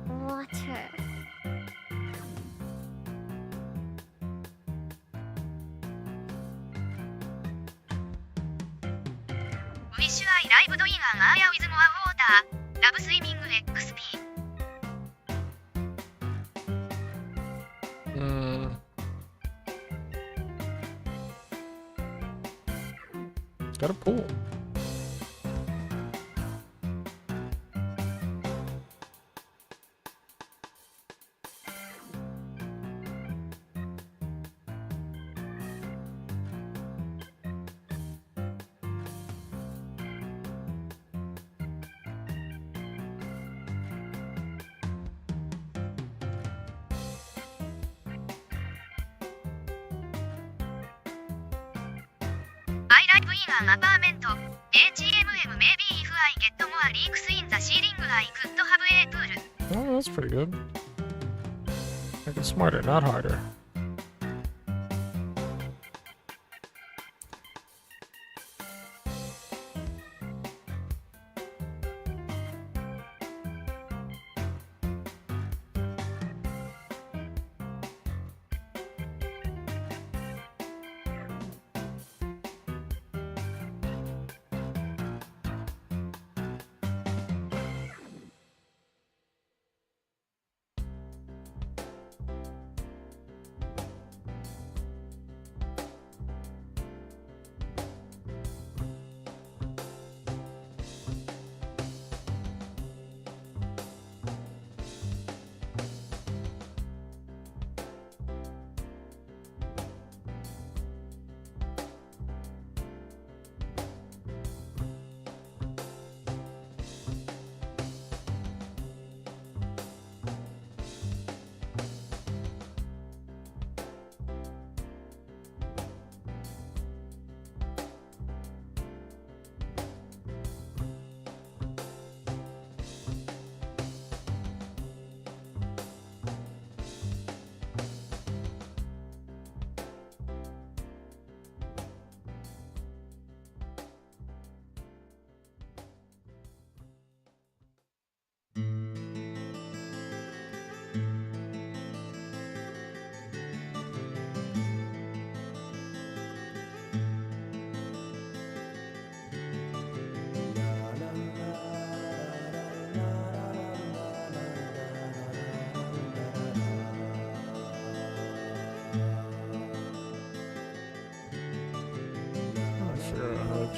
Speaker 2: Water.
Speaker 3: Wish I lived in an area with more water. Love swimming XP.
Speaker 1: Got a pool.
Speaker 3: I live in an apartment. HMM maybe if I get more leaks in the ceiling I could have a pool.
Speaker 1: Oh, that's pretty good. Make it smarter, not harder.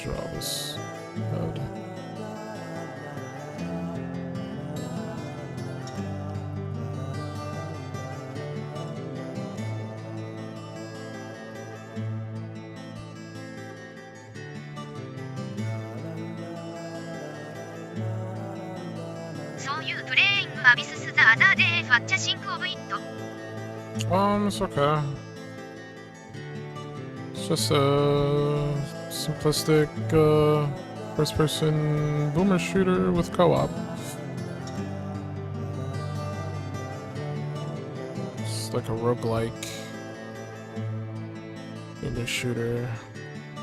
Speaker 1: Draw this code.
Speaker 3: So you playing Abyss the other day, watching of it.
Speaker 1: It's okay. It's just a simplistic first-person boomer shooter with co-op. It's like a roguelike boomer shooter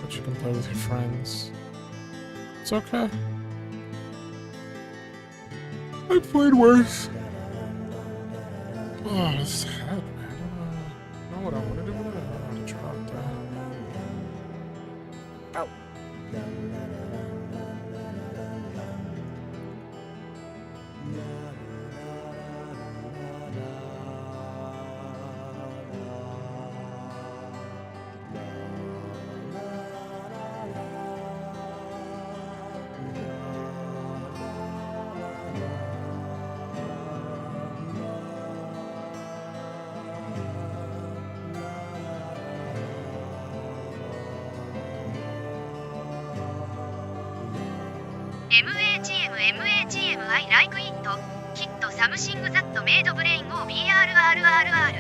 Speaker 1: that you can play with your friends. It's okay. I've played worse. Oh, this head, man. I don't know what I want to do with it. I don't know how to drop that.
Speaker 3: MAGM I like it. Hit something that made brain go BRRRR.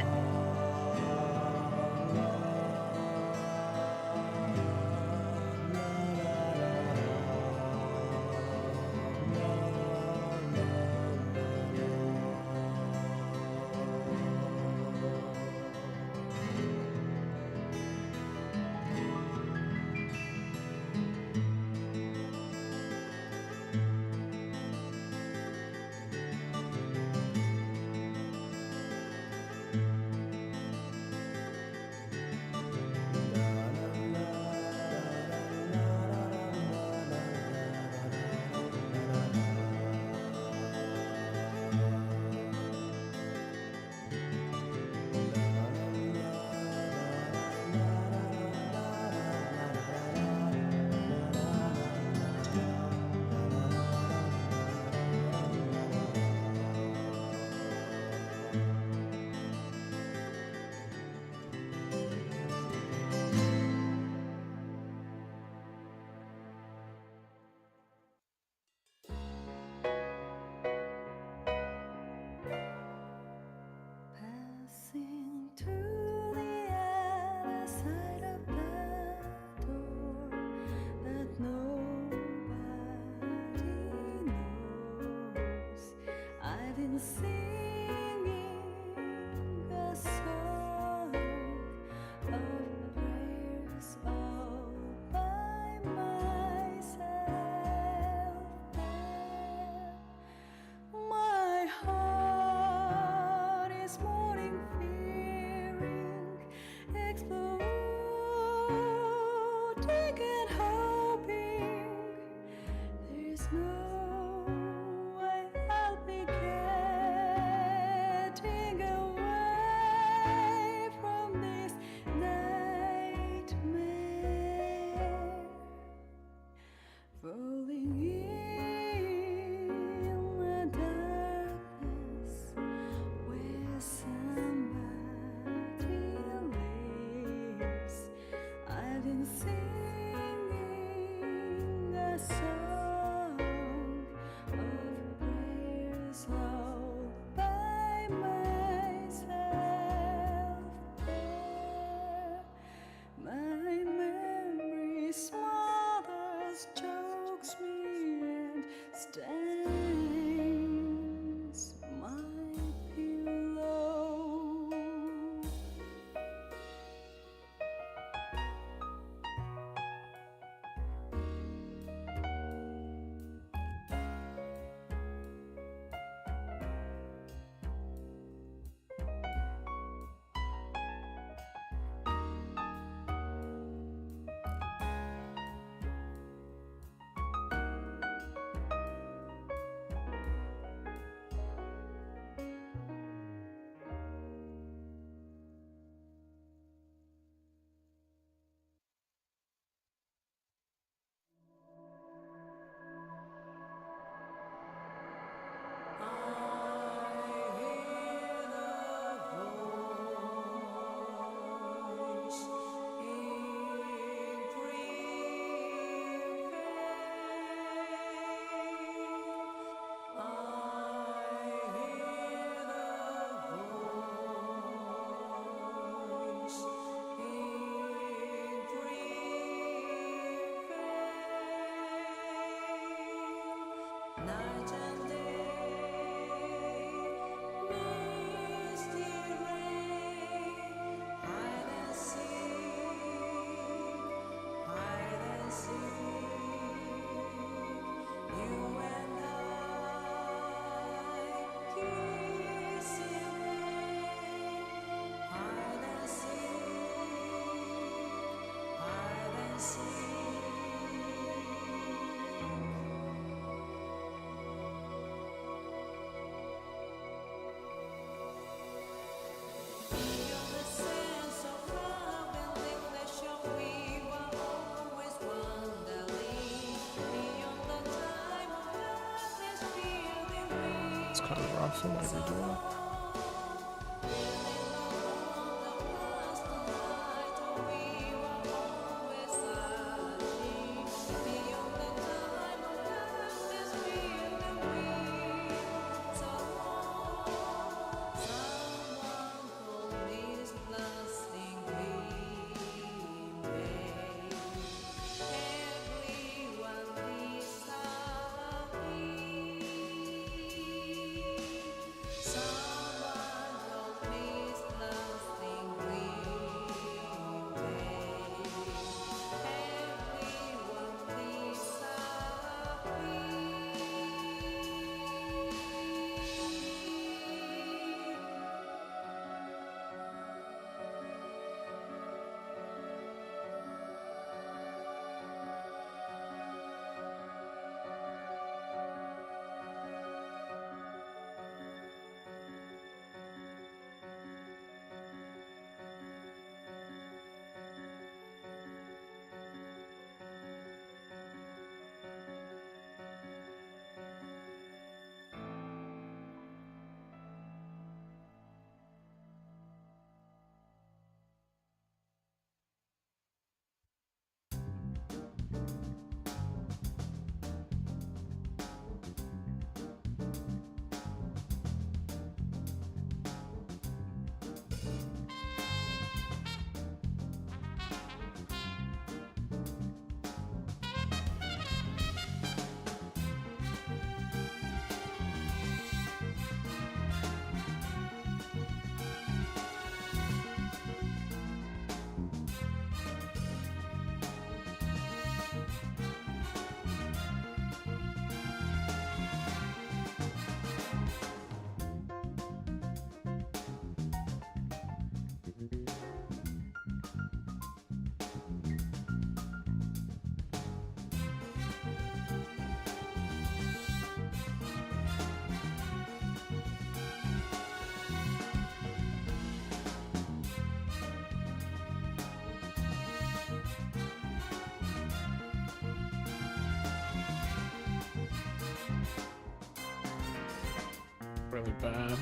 Speaker 4: song of prayers all by myself. There, my memory smothers, chokes me, and stains my pillow. Night and day, misty rain, hide and seek, you and I kissing rain, hide and seek. Beyond the sense of love and neglection, we were always wandering. Beyond the time of darkness, feeling we
Speaker 1: It's kind of rough in my video.
Speaker 4: feeling alone the past night, we were always searching. Beyond the time of darkness, feeling we so long. Someone called this lasting remain. Everyone disappeared. Someone called this lasting remain. Everyone disappeared.
Speaker 1: Really bad.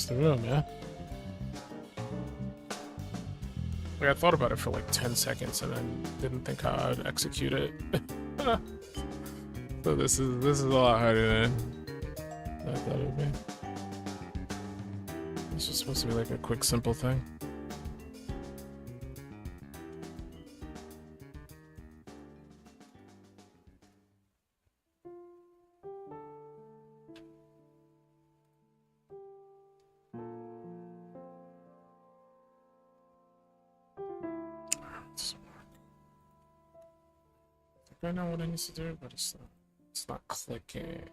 Speaker 1: across the room, yeah? Like, I thought about it for like 10 seconds and then didn't think how I'd execute it. So this is a lot harder than I thought it would be. It's just supposed to be like a quick, simple thing. I know what I need to do, but it's not clicking.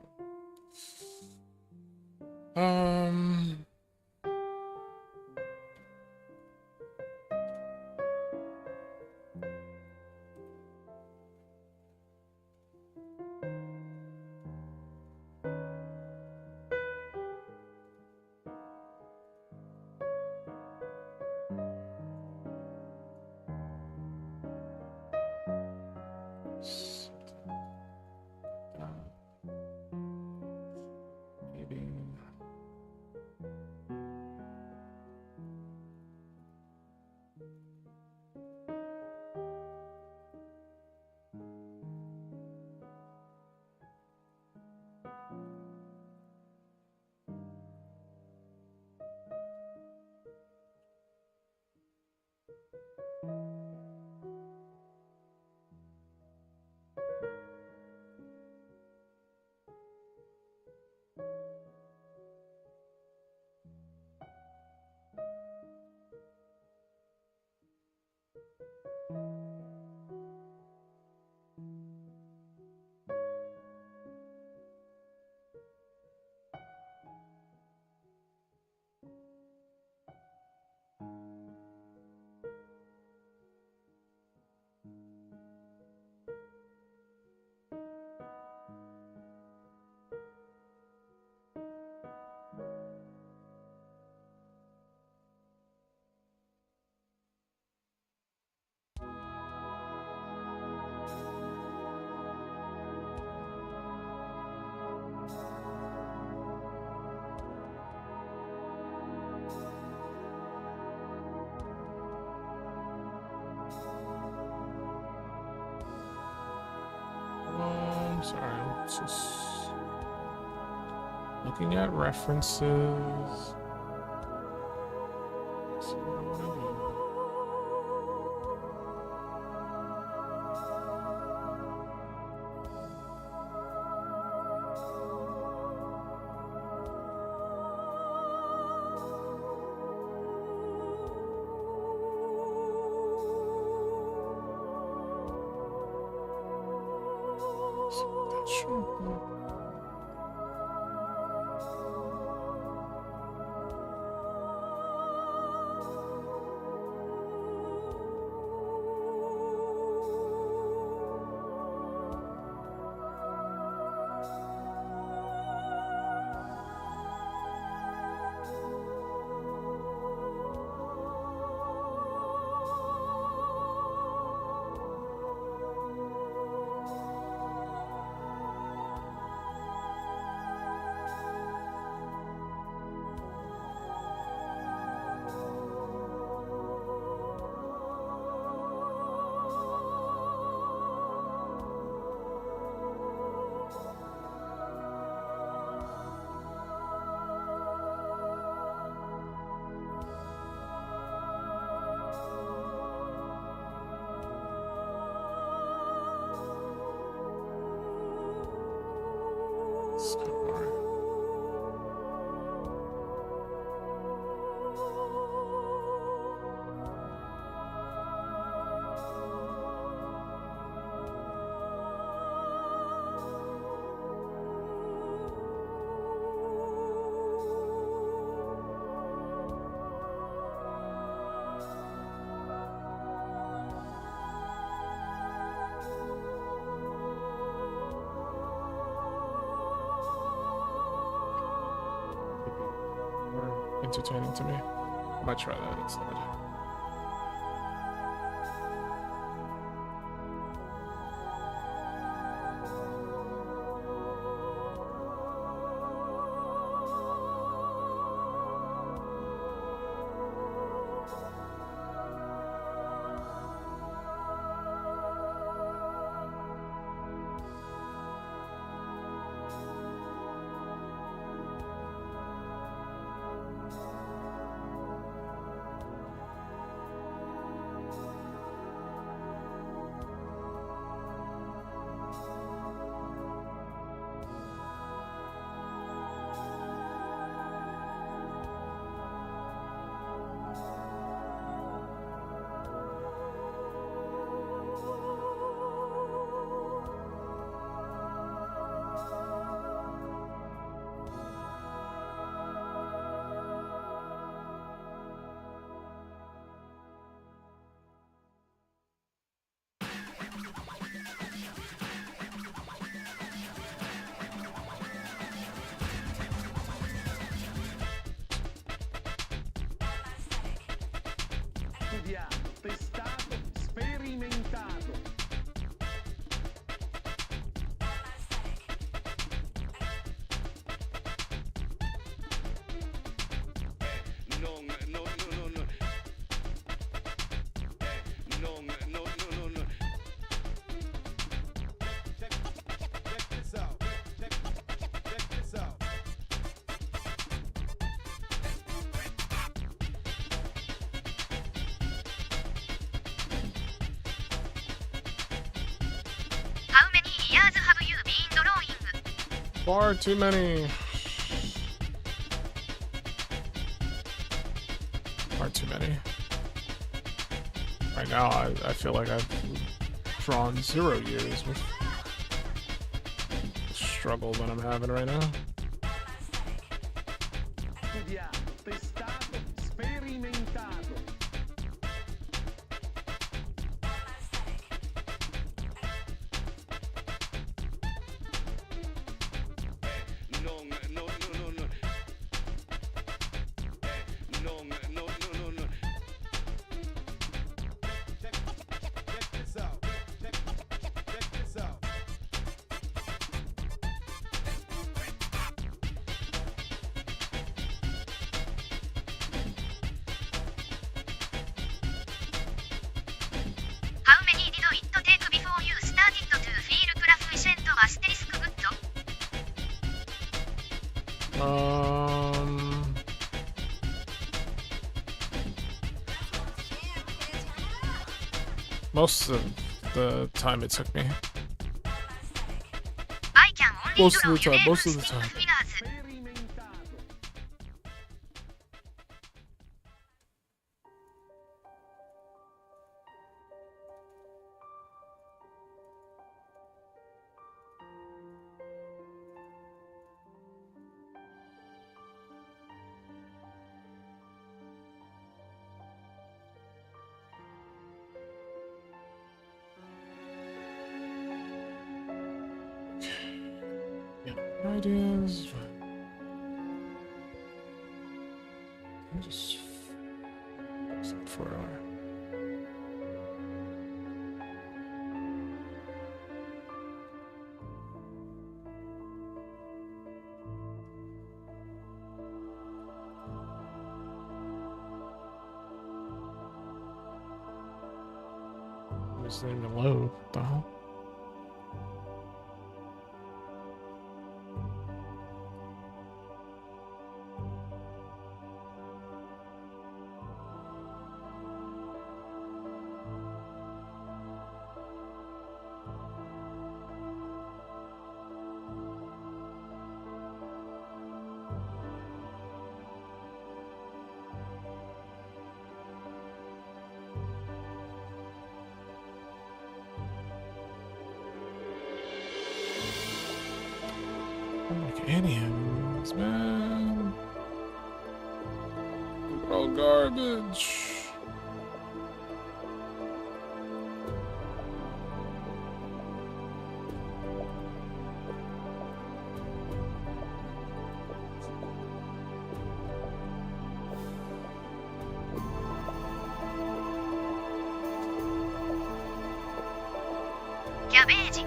Speaker 1: Maybe. Sorry, I'm just looking at references. See what I want to do. Sure. More entertaining to me. I might try that instead. Far too many. Far too many. Right now, I feel like I've drawn 0 years with the struggle that I'm having right now.
Speaker 6: Studiato, testato, sperimentato. Check this out. Check this out.
Speaker 3: How many did it take before you started to feel proficient asterisk good?
Speaker 1: Most of the time it took me.
Speaker 3: I can only
Speaker 1: Most of
Speaker 3: draw
Speaker 1: the time,
Speaker 3: your
Speaker 1: most of
Speaker 3: name
Speaker 1: the time.
Speaker 3: stick figures.
Speaker 6: Sperimentato.
Speaker 1: Yeah, ideas. I'm just for an hour. It's not even load. What the hell? I don't like any of these, man. They're all garbage.
Speaker 3: Cabbage.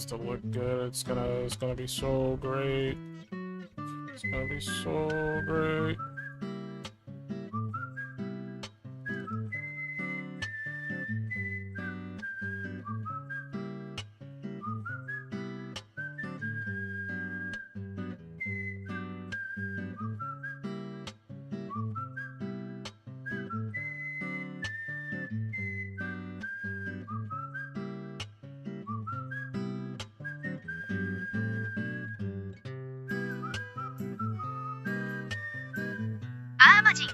Speaker 1: To look good, it's gonna be so great. It's gonna be so great.
Speaker 3: アーマジン。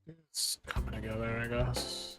Speaker 1: It's coming together, I guess.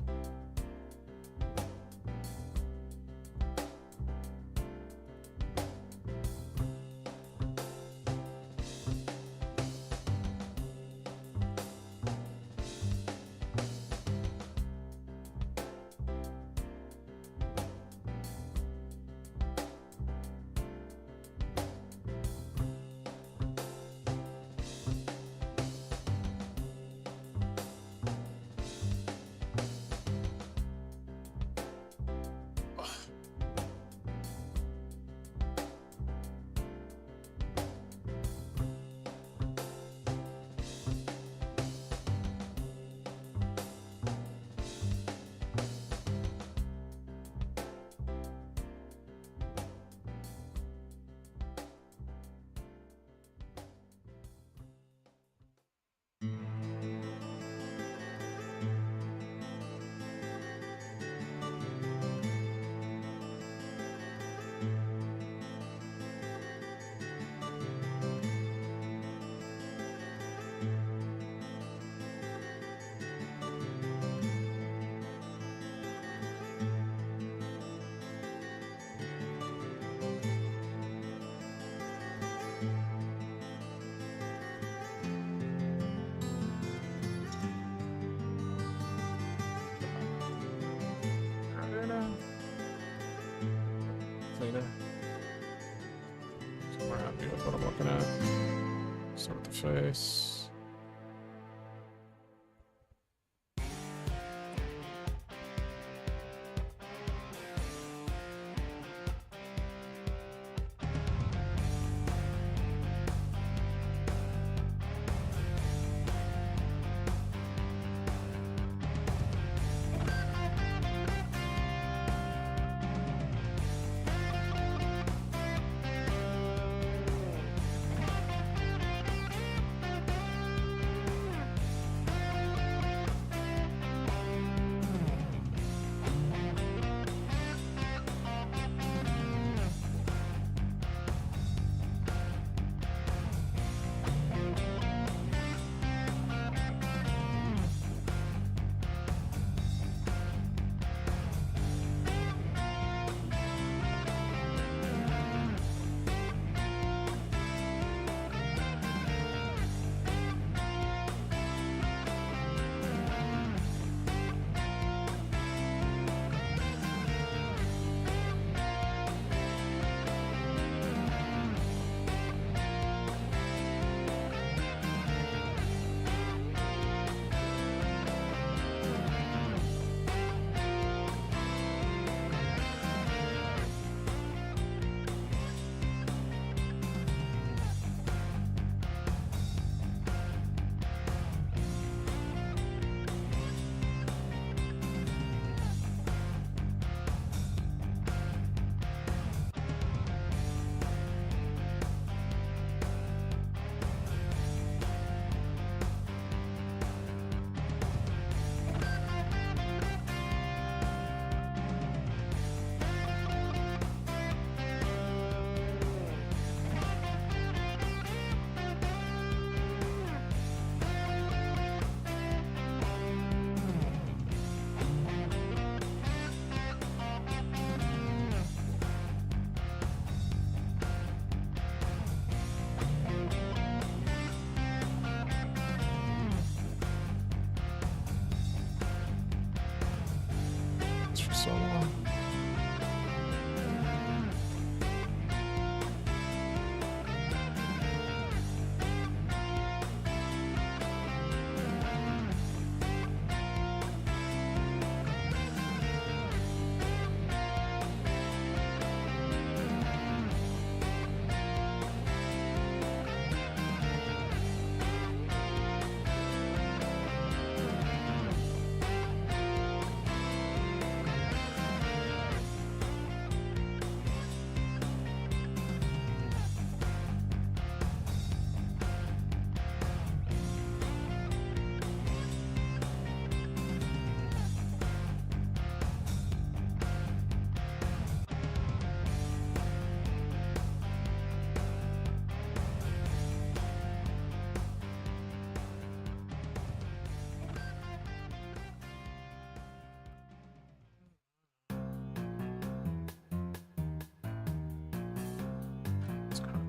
Speaker 1: Cleaner. So we're happy with what I'm looking at. Start with the face.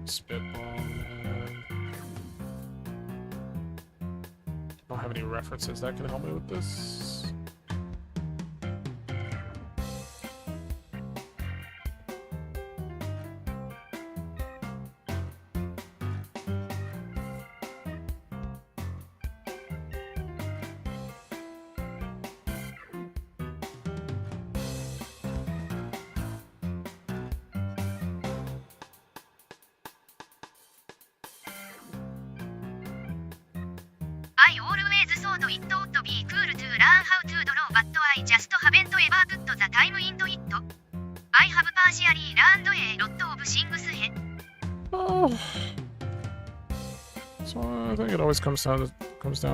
Speaker 1: Spitball, man. Don't have any references that can help me with this.
Speaker 3: I always thought it would be cool to learn how to draw, but I just haven't ever put the time into it. I have partially learned a lot of things here.
Speaker 1: Oh. So I think it always comes down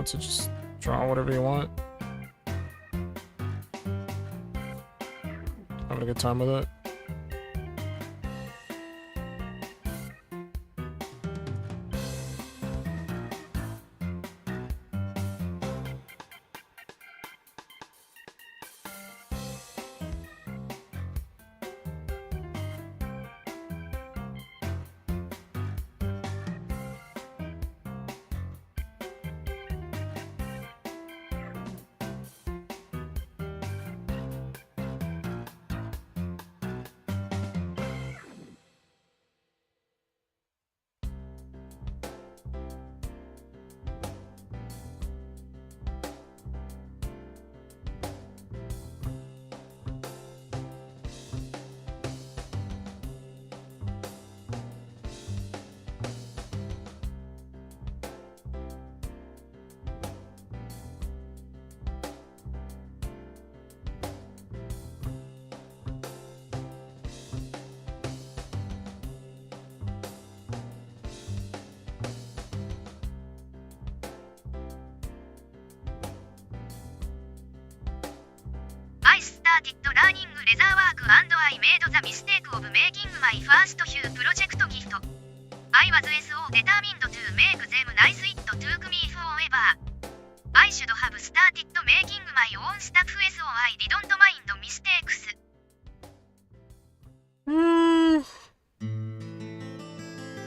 Speaker 1: to just drawing whatever you want. Having a good time with it.
Speaker 3: I started learning leather work and I made the mistake of making my first few project gift. I was so determined to make them nice it took me forever. I should have started making my own stuff so I didn't mind mistakes.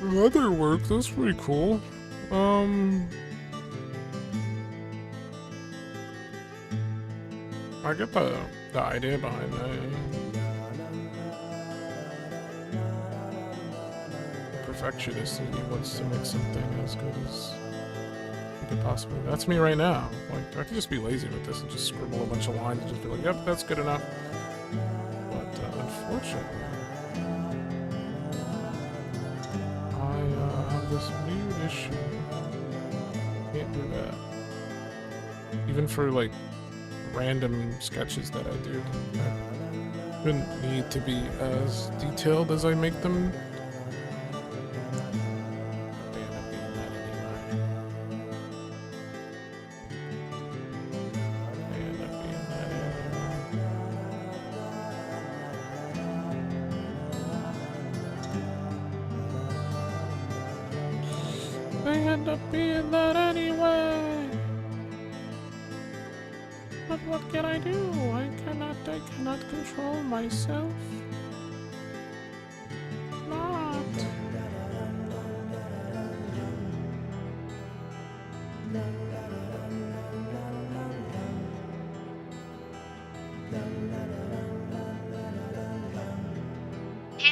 Speaker 1: Leather work, that's pretty cool. I get the idea behind that. Perfectionist and he wants to make something as good as he could possibly. That's me right now. Like I could just be lazy with this and just scribble a bunch of lines and just be like, "Yep, that's good enough." But unfortunately, I have this weird issue. Can't do that. Even for like random sketches that I do. I wouldn't need to be as detailed as I make them. They end up being that anyway. They end up being that anyway. They end up being that anyway. But what can I do? I cannot control myself. Not.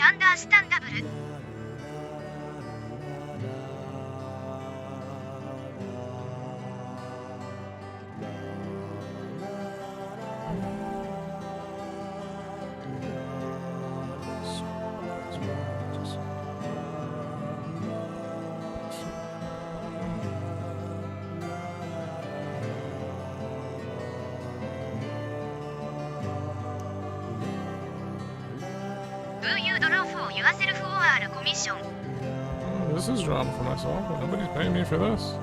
Speaker 3: Understandable. Do you draw for yourself or commission?
Speaker 1: This is drama for myself, but nobody's paying me for this.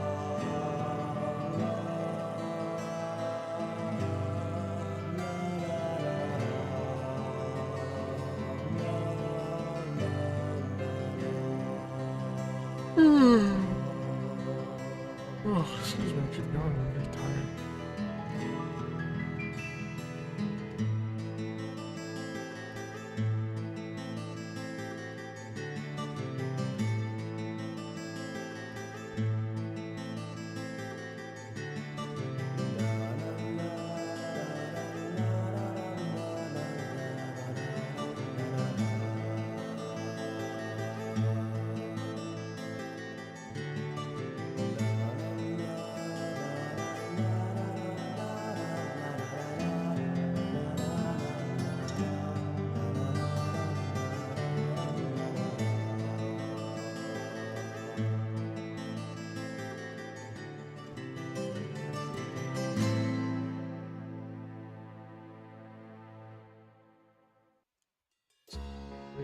Speaker 1: Oh, excuse me, keep going. I'm very tired.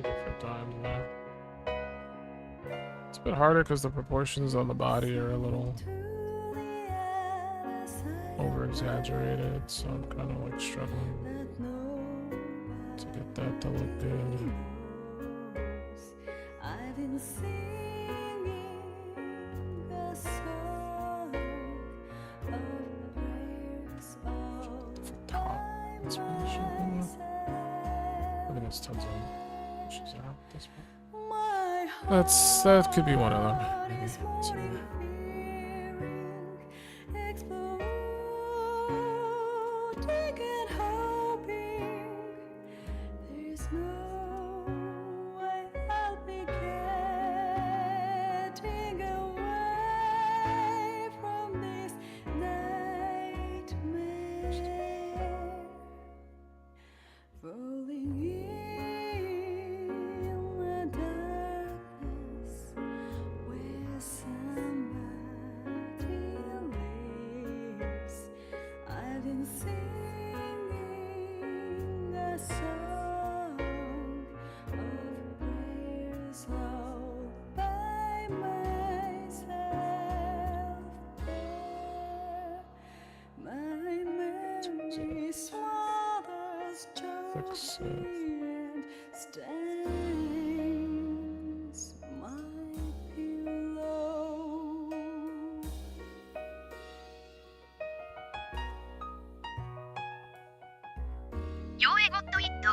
Speaker 1: different time. It's a bit harder because the proportions on the body are a little over exaggerated, so I'm kind of like struggling to get that to look good.
Speaker 4: I've been singing a song of prayers all
Speaker 1: Different top
Speaker 4: by
Speaker 1: inspiration. I
Speaker 4: myself.
Speaker 1: think it's tons of issues out at this point.
Speaker 4: My
Speaker 1: That could be one of them.
Speaker 4: heart
Speaker 1: Maybe.
Speaker 4: is
Speaker 1: Let's see.
Speaker 4: wanting, fearing, exploding and hoping. There's no way I'll be getting away from this nightmare. Falling in the darkness where somebody lives. I've been singing a song of prayers all by myself. My memory smothers
Speaker 1: Fix
Speaker 4: joy
Speaker 1: it.
Speaker 4: and stains my pillow.
Speaker 3: ヨーエゴットイット。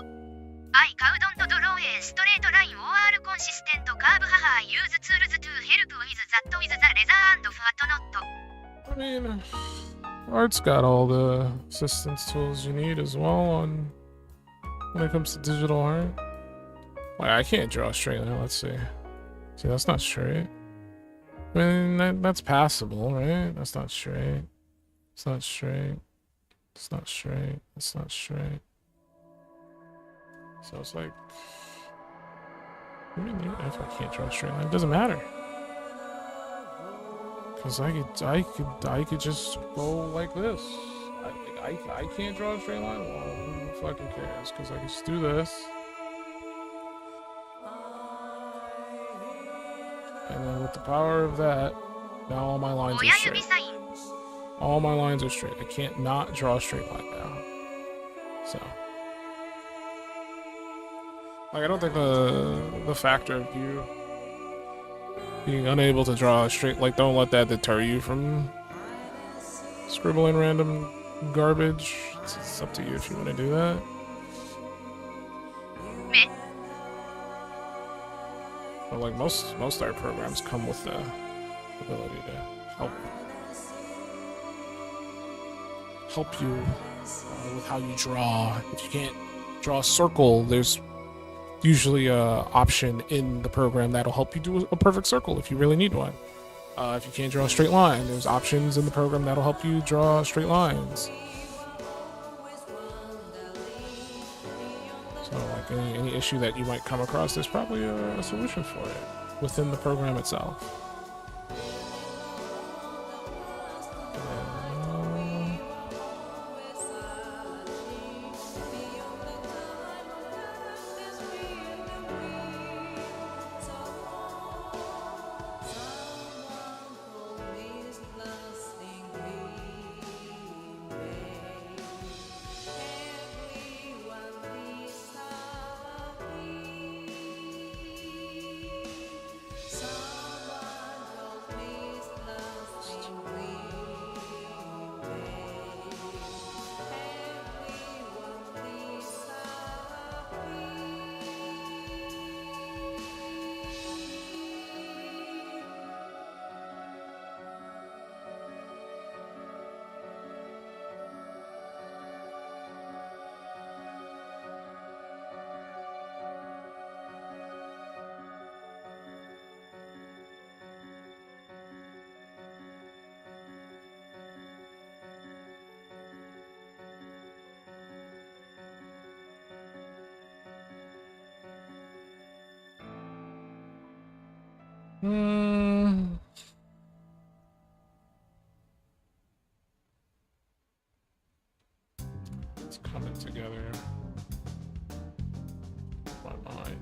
Speaker 3: アイカウドントドローエストレートライン OR コンシステントカーブハハーユーズツールズトゥヘルプウィズザットウィズザレザーファトノット。
Speaker 1: I mean, Art's got all the assistance tools you need as well on when it comes to digital art. Wait, I can't draw straight now. Let's see. See, that's not straight. I mean, that's passable, right? That's not straight. It's not straight. It's not straight. It's not straight. So it's like, I mean, if I can't draw a straight line, it doesn't matter. Cause I could just go like this. I can't draw a straight line. Well, who fucking cares? Cause I can just do this. And then with the power of that, now all my lines are
Speaker 3: 親
Speaker 1: straight.
Speaker 3: 指サイン。
Speaker 1: All my lines are straight. I can't not draw a straight line now. So, like, I don't think the factor of you being unable to draw a straight, like, don't let that deter you from scribbling random garbage. It's up to you if you want to do that.
Speaker 3: 目。
Speaker 1: But like most art programs come with the ability to help you with how you draw. If you can't draw a circle, there's usually a option in the program that'll help you do a perfect circle if you really need one. If you can't draw a straight line, there's options in the program that'll help you draw straight lines. So like any issue that you might come across, there's probably a solution for it within the program itself. It's coming together. My mind.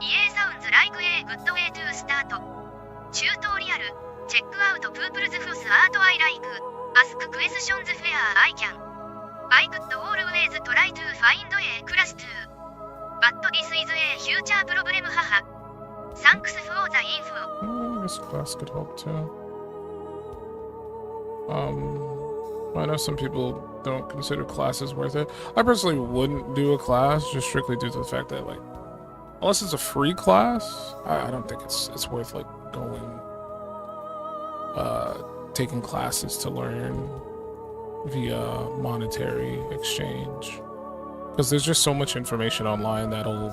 Speaker 3: EA sounds like a good way to start. Tutorial. Check out people's first art I like. Ask questions where I can. I could always try to find a class too. But this is a future problem, haha. Thanks for the info.
Speaker 1: I guess class could help too. I know some people don't consider classes worth it. I personally wouldn't do a class just strictly due to the fact that, like, unless it's a free class, I don't think it's worth like going taking classes to learn via monetary exchange. Because there's just so much information online that'll,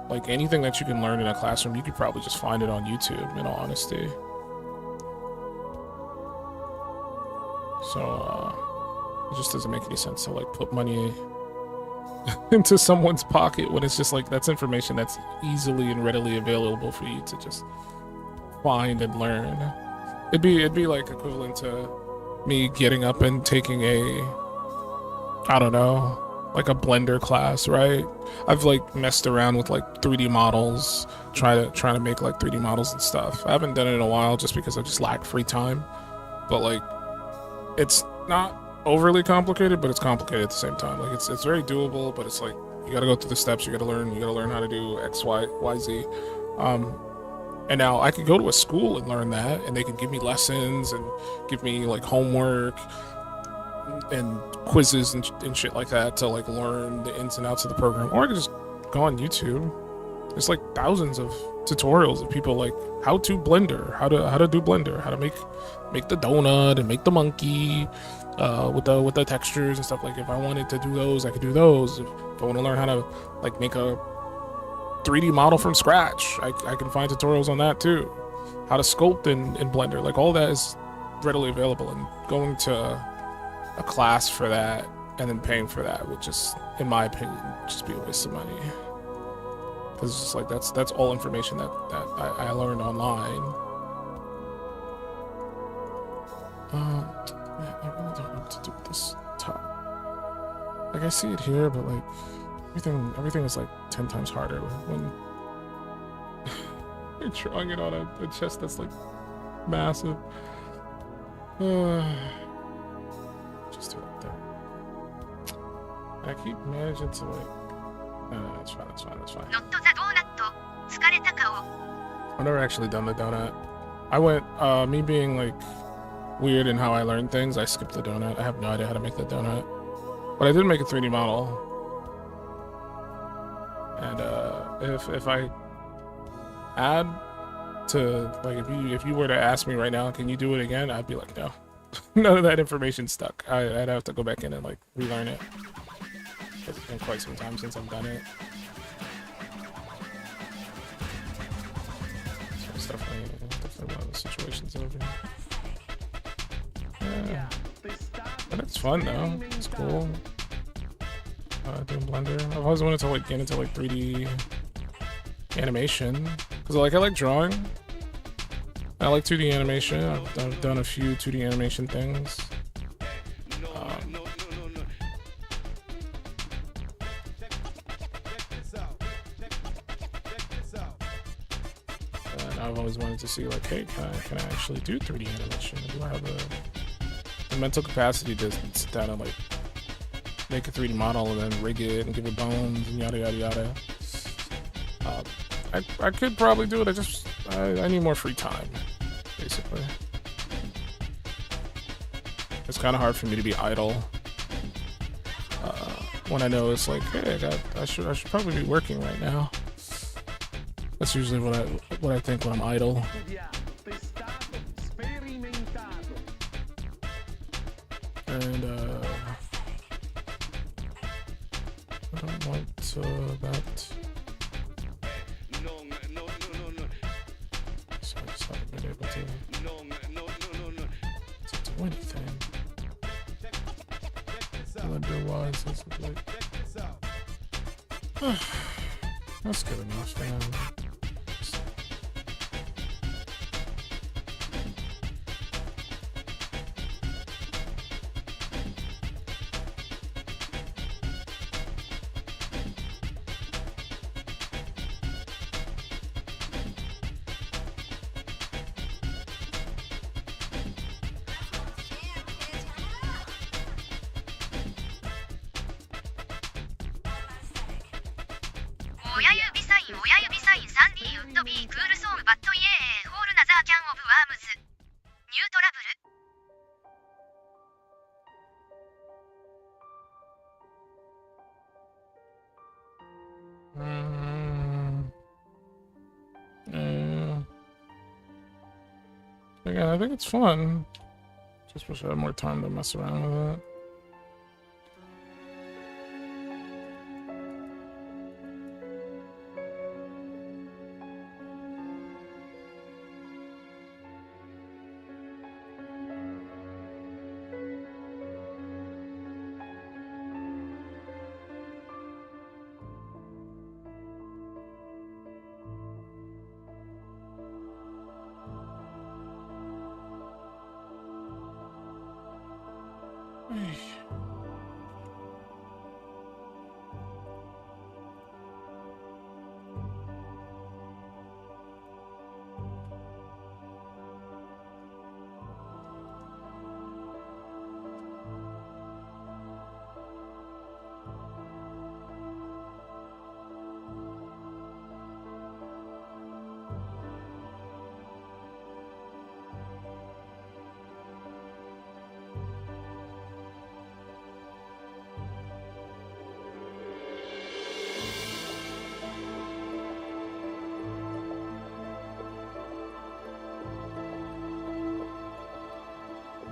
Speaker 1: like, anything that you can learn in a classroom, you could probably just find it on YouTube, in all honesty. So, it just doesn't make any sense to, like, put money into someone's pocket when it's just, like, that's information that's easily and readily available for you to just find and learn. It'd be, like, equivalent to me getting up and taking I don't know, like a Blender class, right? I've like messed around with like 3D models, trying to make like 3D models and stuff. I haven't done it in a while just because I just lack free time. But like, it's not overly complicated, but it's complicated at the same time. Like it's very doable, but it's like you gotta go through the steps. You gotta learn how to do X, Y, Z. And now I could go to a school and learn that, and they could give me lessons and give me like homework and quizzes and shit like that to like learn the ins and outs of the program. Or I could just go on YouTube. There's like thousands of tutorials of people like how to Blender, how to do Blender, how to make the donut and make the monkey with the textures and stuff. Like if I wanted to do those, I could do those. If I want to learn how to like make a 3D model from scratch, I can find tutorials on that too. How to sculpt in Blender, like all that is readily available, and going to a class for that and then paying for that would just, in my opinion, just be a waste of money. Because it's just like that's all information that I learned online. Man, I really don't know what to do with this top. Like I see it here, but like everything is like 10 times harder when you're drawing it on a chest that's like massive. Just do it like that. I keep managing to like. No, it's fine.
Speaker 3: Not the donut. 疲れた顔.
Speaker 1: I've never actually done the donut. I went, me being like weird in how I learned things, I skipped the donut. I have no idea how to make the donut. But I did make a 3D model. And if I add to, like, if you were to ask me right now, can you do it again? I'd be like, no. None of that information stuck. I'd have to go back in and like relearn it. It's been quite some time since I've done it. So it's definitely one of the situations over here. Yeah. But it's fun though. It's cool. Doing Blender. I've always wanted to like get into like 3D animation because like I like drawing. I like 2D animation. I've done a few 2D animation things. And I've always wanted to see like, hey, can I actually do 3D animation? Do I have the mental capacity to sit down and like make a 3D model and then rig it and give it bones and yada yada yada. I could probably do it. I need more free time, basically. It's kind of hard for me to be idle when I know it's like, hey, I should probably be working right now. That's usually what I think when I'm idle. And I don't want that. So I just haven't been able to do anything. Blender-wise, that's like that's good enough, man.
Speaker 3: ン親指サイン 3D ウッドビークールソングバットイエーホールナザーキャンオブワームズニュートラブル
Speaker 1: Yeah. Again, I think it's fun. Just wish I had more time to mess around with it.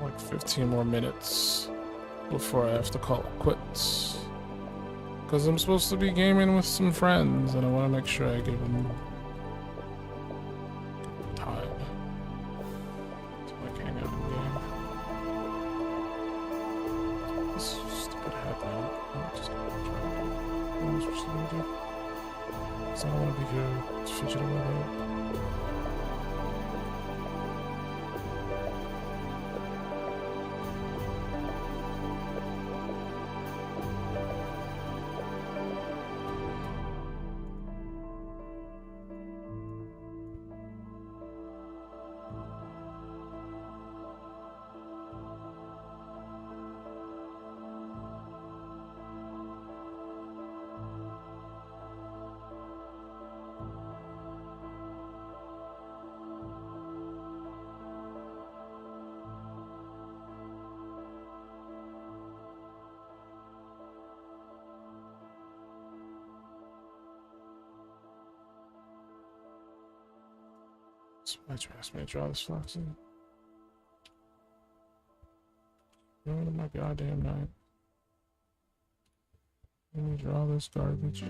Speaker 1: Like 15 more minutes before I have to call it quits. Because I'm supposed to be gaming with some friends and I want to make sure I give them time to like hang out in the game. This stupid headband. I'm just gonna try to do what I'm supposed to do. Because I don't want to be here fidgeting with it. Somebody asked me to draw this Foxy. Ruin of my goddamn night. Let me draw this garbage.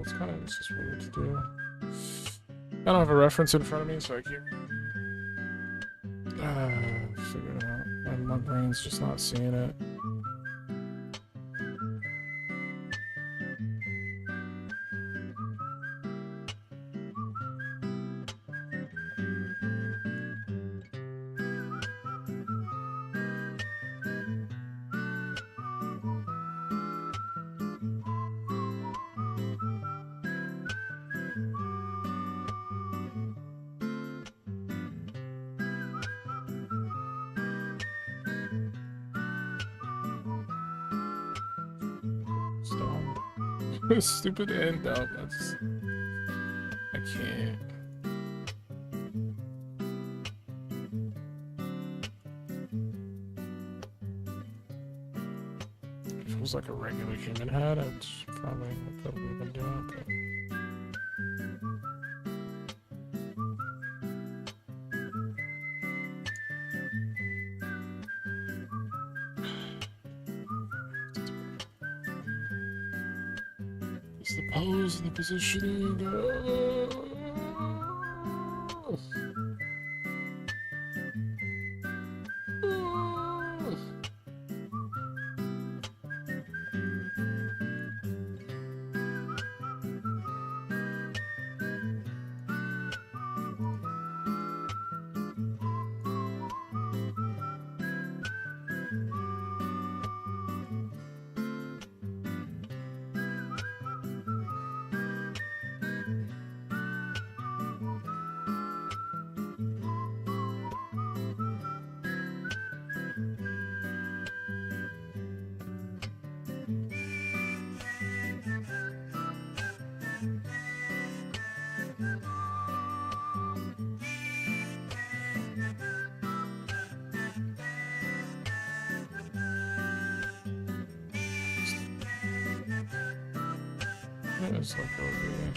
Speaker 1: It's kind of just weird to do. I don't have a reference in front of me, so I keep figuring it out. And my brain's just not seeing it. Stupid end up. I can't. If it was like a regular human head, I'd probably what we've been doing. But... the pose and the positioning. It's like over.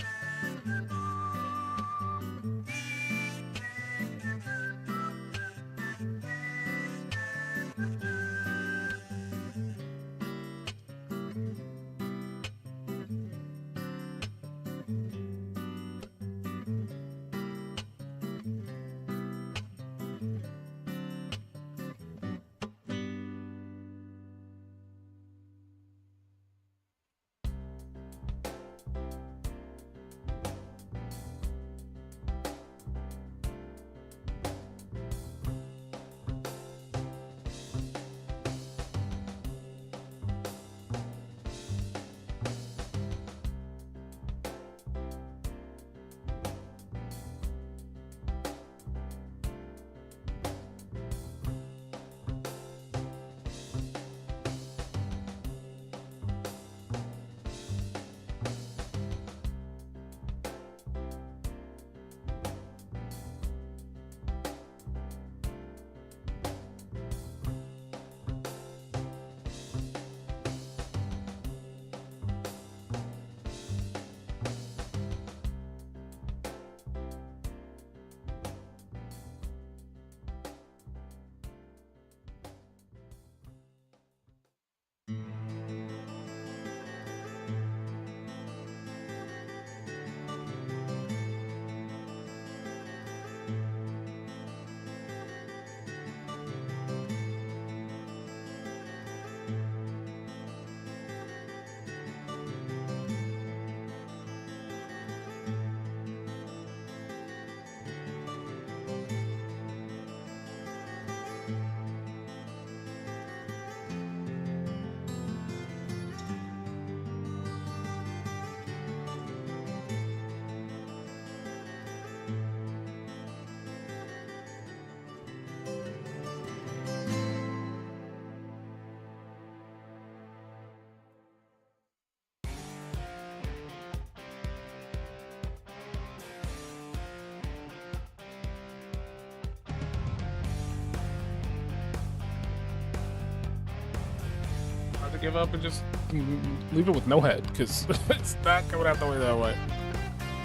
Speaker 1: To give up and just leave it with no head, because it's not coming out the way that way.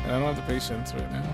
Speaker 1: And I don't have the patience right now.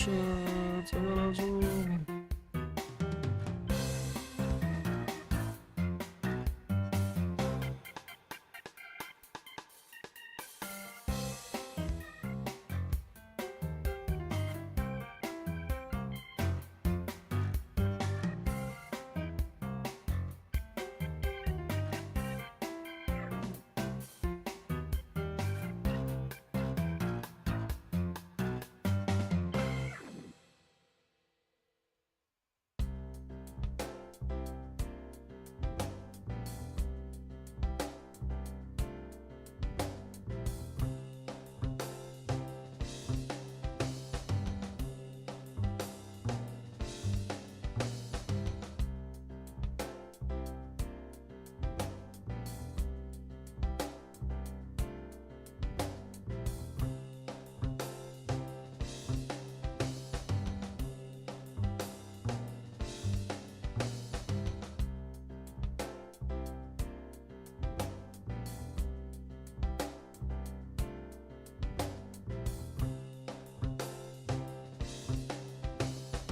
Speaker 1: patience. I gotta zoom.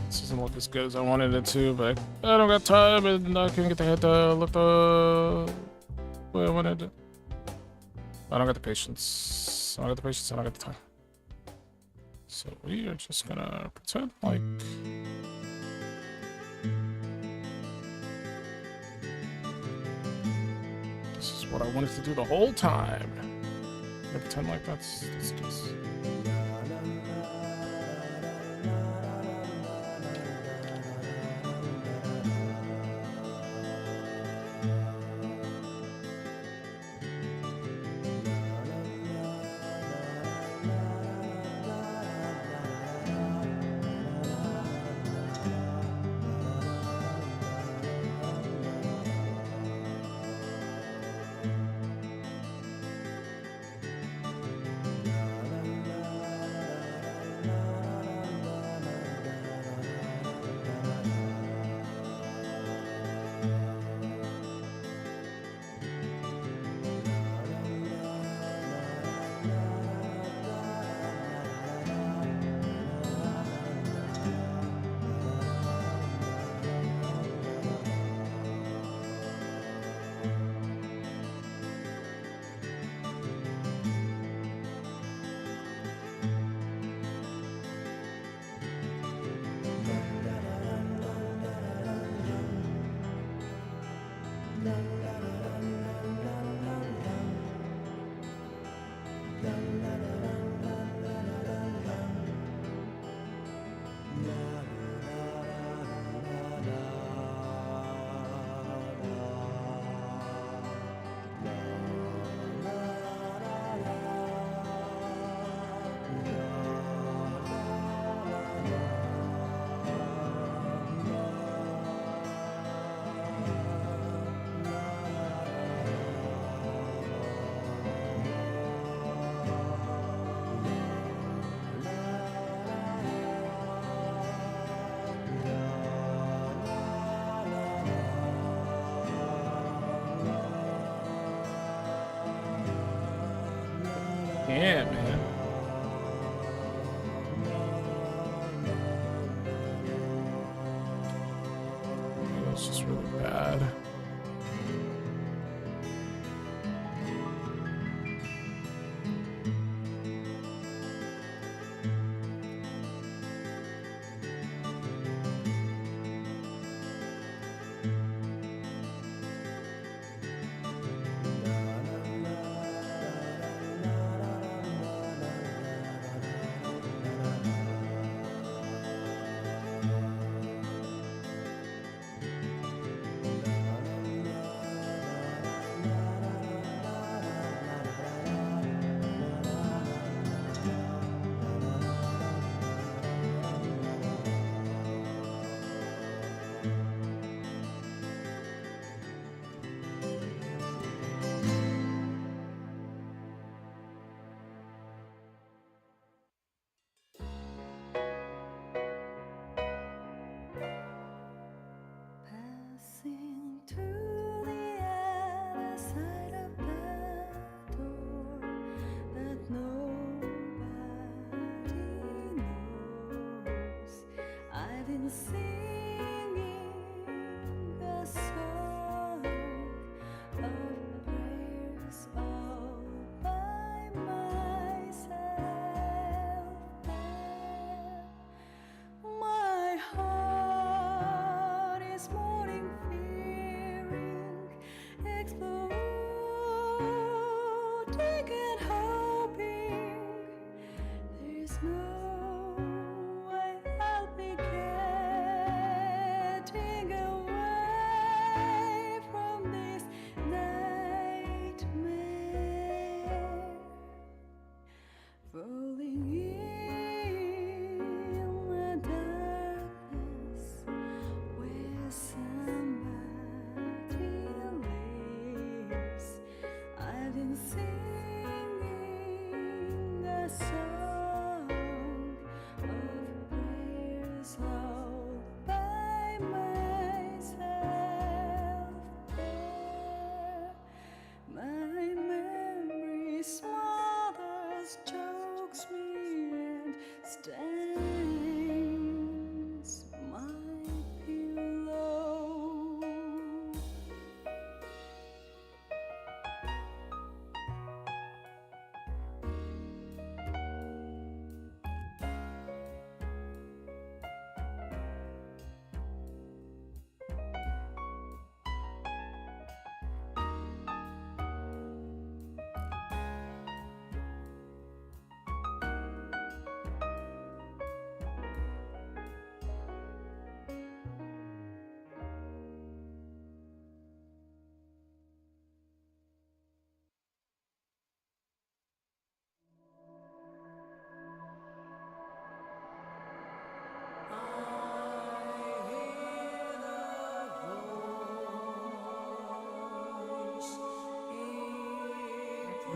Speaker 1: This doesn't look as good as I wanted it to, but I don't got time and I couldn't get the head to look the way I wanted. I don't got the patience. I don't got the patience. I don't got the time. So we are just gonna pretend like. This is what I wanted to do the whole time. I pretend like that's just. Yeah, man. It was just really bad.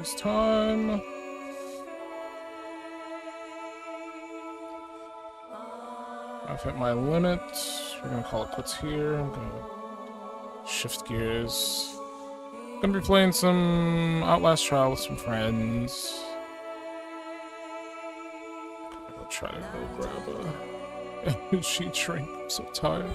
Speaker 1: this time. I've hit my limit. We're gonna call it quits here. I'm gonna shift gears. Gonna be playing some Outlast Trial with some friends. I'll try to go grab a energy drink. I'm so tired.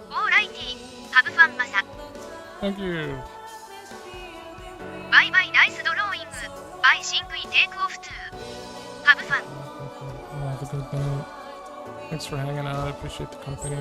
Speaker 3: Alrighty. Have fun, Masa.
Speaker 1: Thank you.
Speaker 3: Bye bye, nice drawing. I think we take off too. Have fun.
Speaker 1: Have a good night. Thanks for hanging out. I appreciate the company.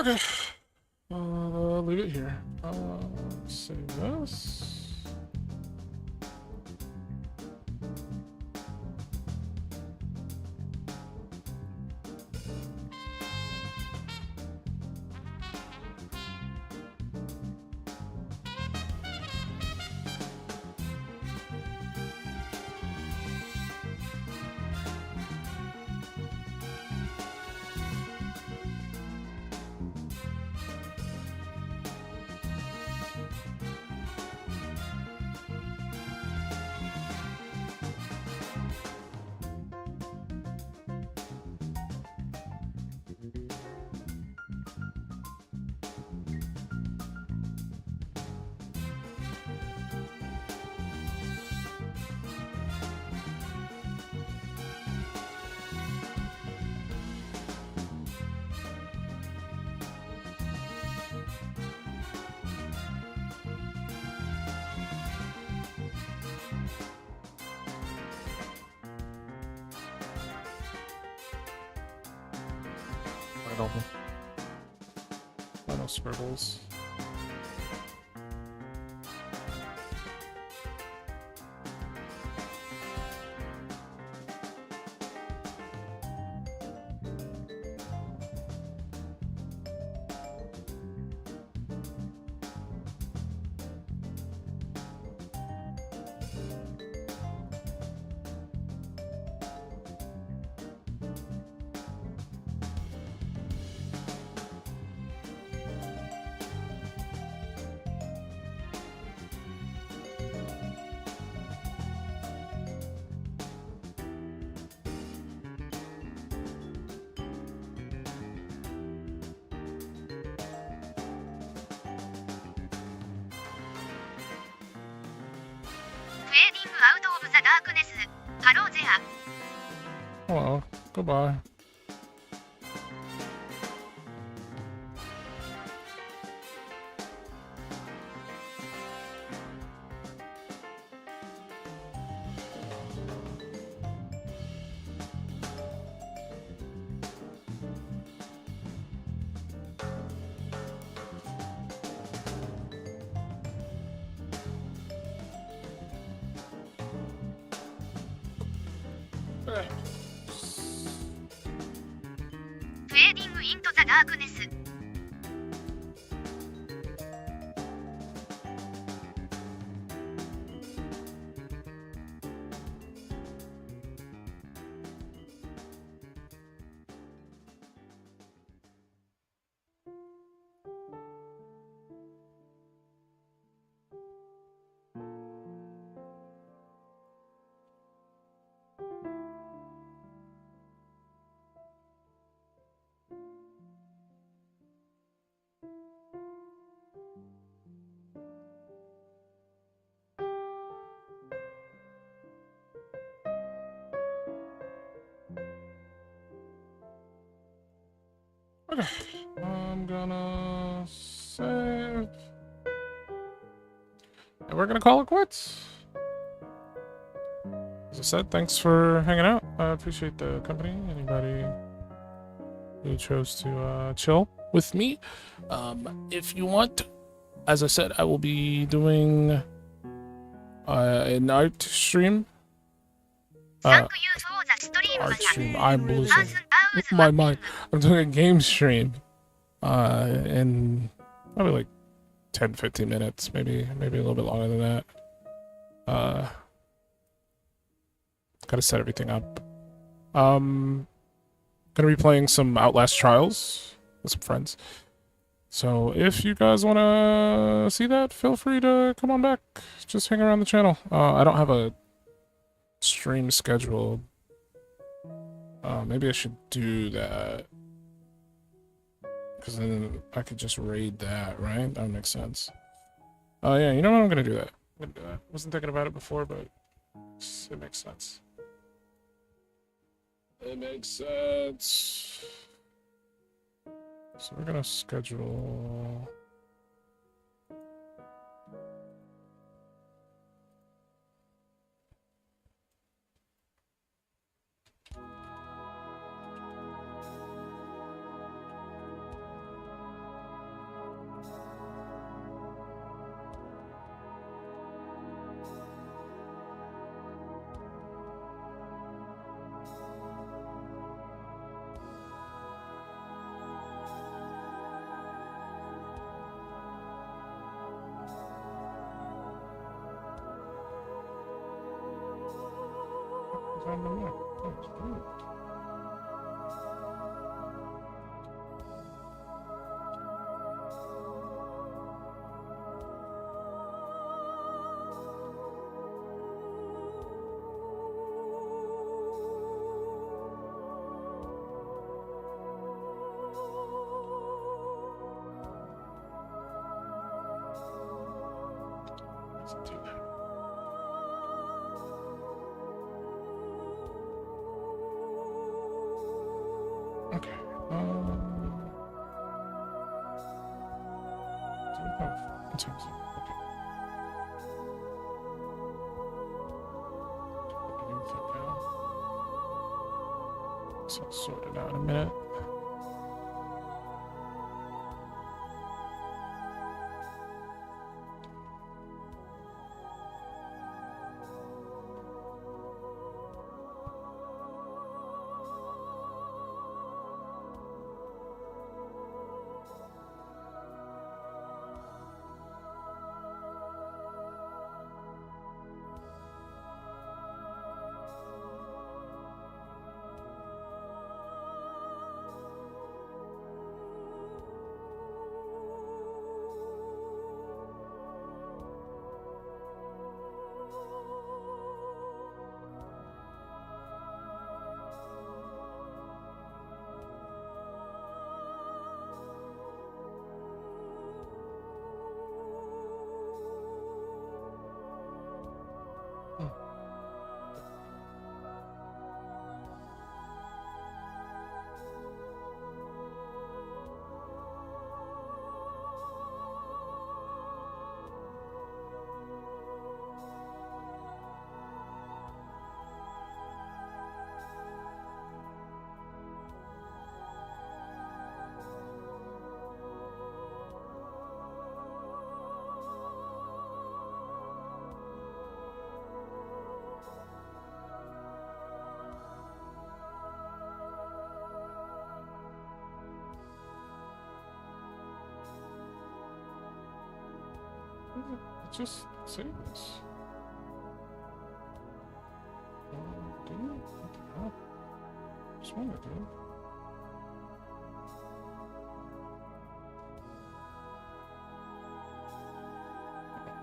Speaker 1: Okay. Leave it here. Save this. Final scribbles.
Speaker 3: Fading out of the darkness. Hello there.
Speaker 1: Hello. Goodbye.
Speaker 3: Fading into the darkness.
Speaker 1: Okay, I'm gonna save. And we're gonna call it quits. As I said, thanks for hanging out. I appreciate the company. Anybody who chose to chill with me. If you want, as I said, I will be doing an art stream.
Speaker 3: Thank you for the stream.
Speaker 1: Art
Speaker 3: Masa.
Speaker 1: stream. I'm losing
Speaker 3: 1,000
Speaker 1: my
Speaker 3: hours
Speaker 1: mind. I'm doing a game stream. In probably like 10-15 minutes, maybe a little bit longer than that. Gotta set everything up. Gonna be playing some Outlast Trials with some friends. So if you guys wanna see that, feel free to come on back. Just hang around the channel. I don't have a stream scheduled. Maybe I should do that. Because then I could just raid that, right? That would make sense. Yeah, you know what? I'm gonna do that. I'm gonna do that. Wasn't thinking about it before, but it makes sense. It makes sense. So we're gonna schedule. Let's do that. Okay. Do we have in terms of okay. So I'll sort it out in a minute. let's just save this. Do you? What the hell? Just wanna do.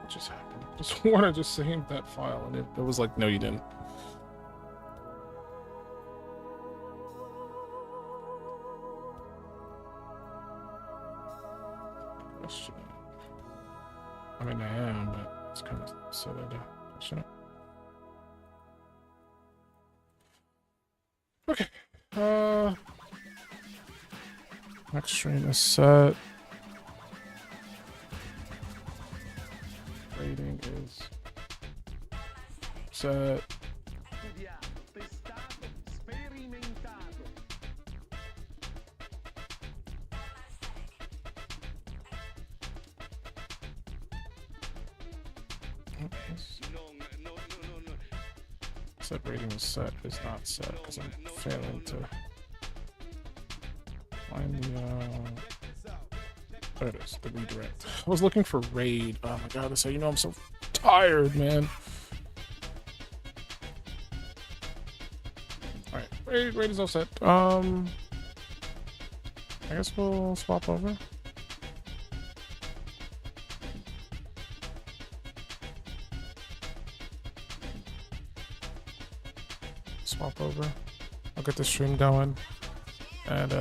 Speaker 1: What just happened? Just wanna just save that file, and it was like, no, you didn't. Question. I mean, I am, but it's kind of so that I shouldn't. Okay. Next stream is set. Rating is set.
Speaker 6: Studiato, testato, sperimentato.
Speaker 1: Set rating is set is not set because I'm failing to find the there it is, the redirect. I was looking for raid. Oh my god, that's how you know I'm so tired, man. Alright, raid is all set. I guess we'll swap over. Swap over. I'll get the stream going. And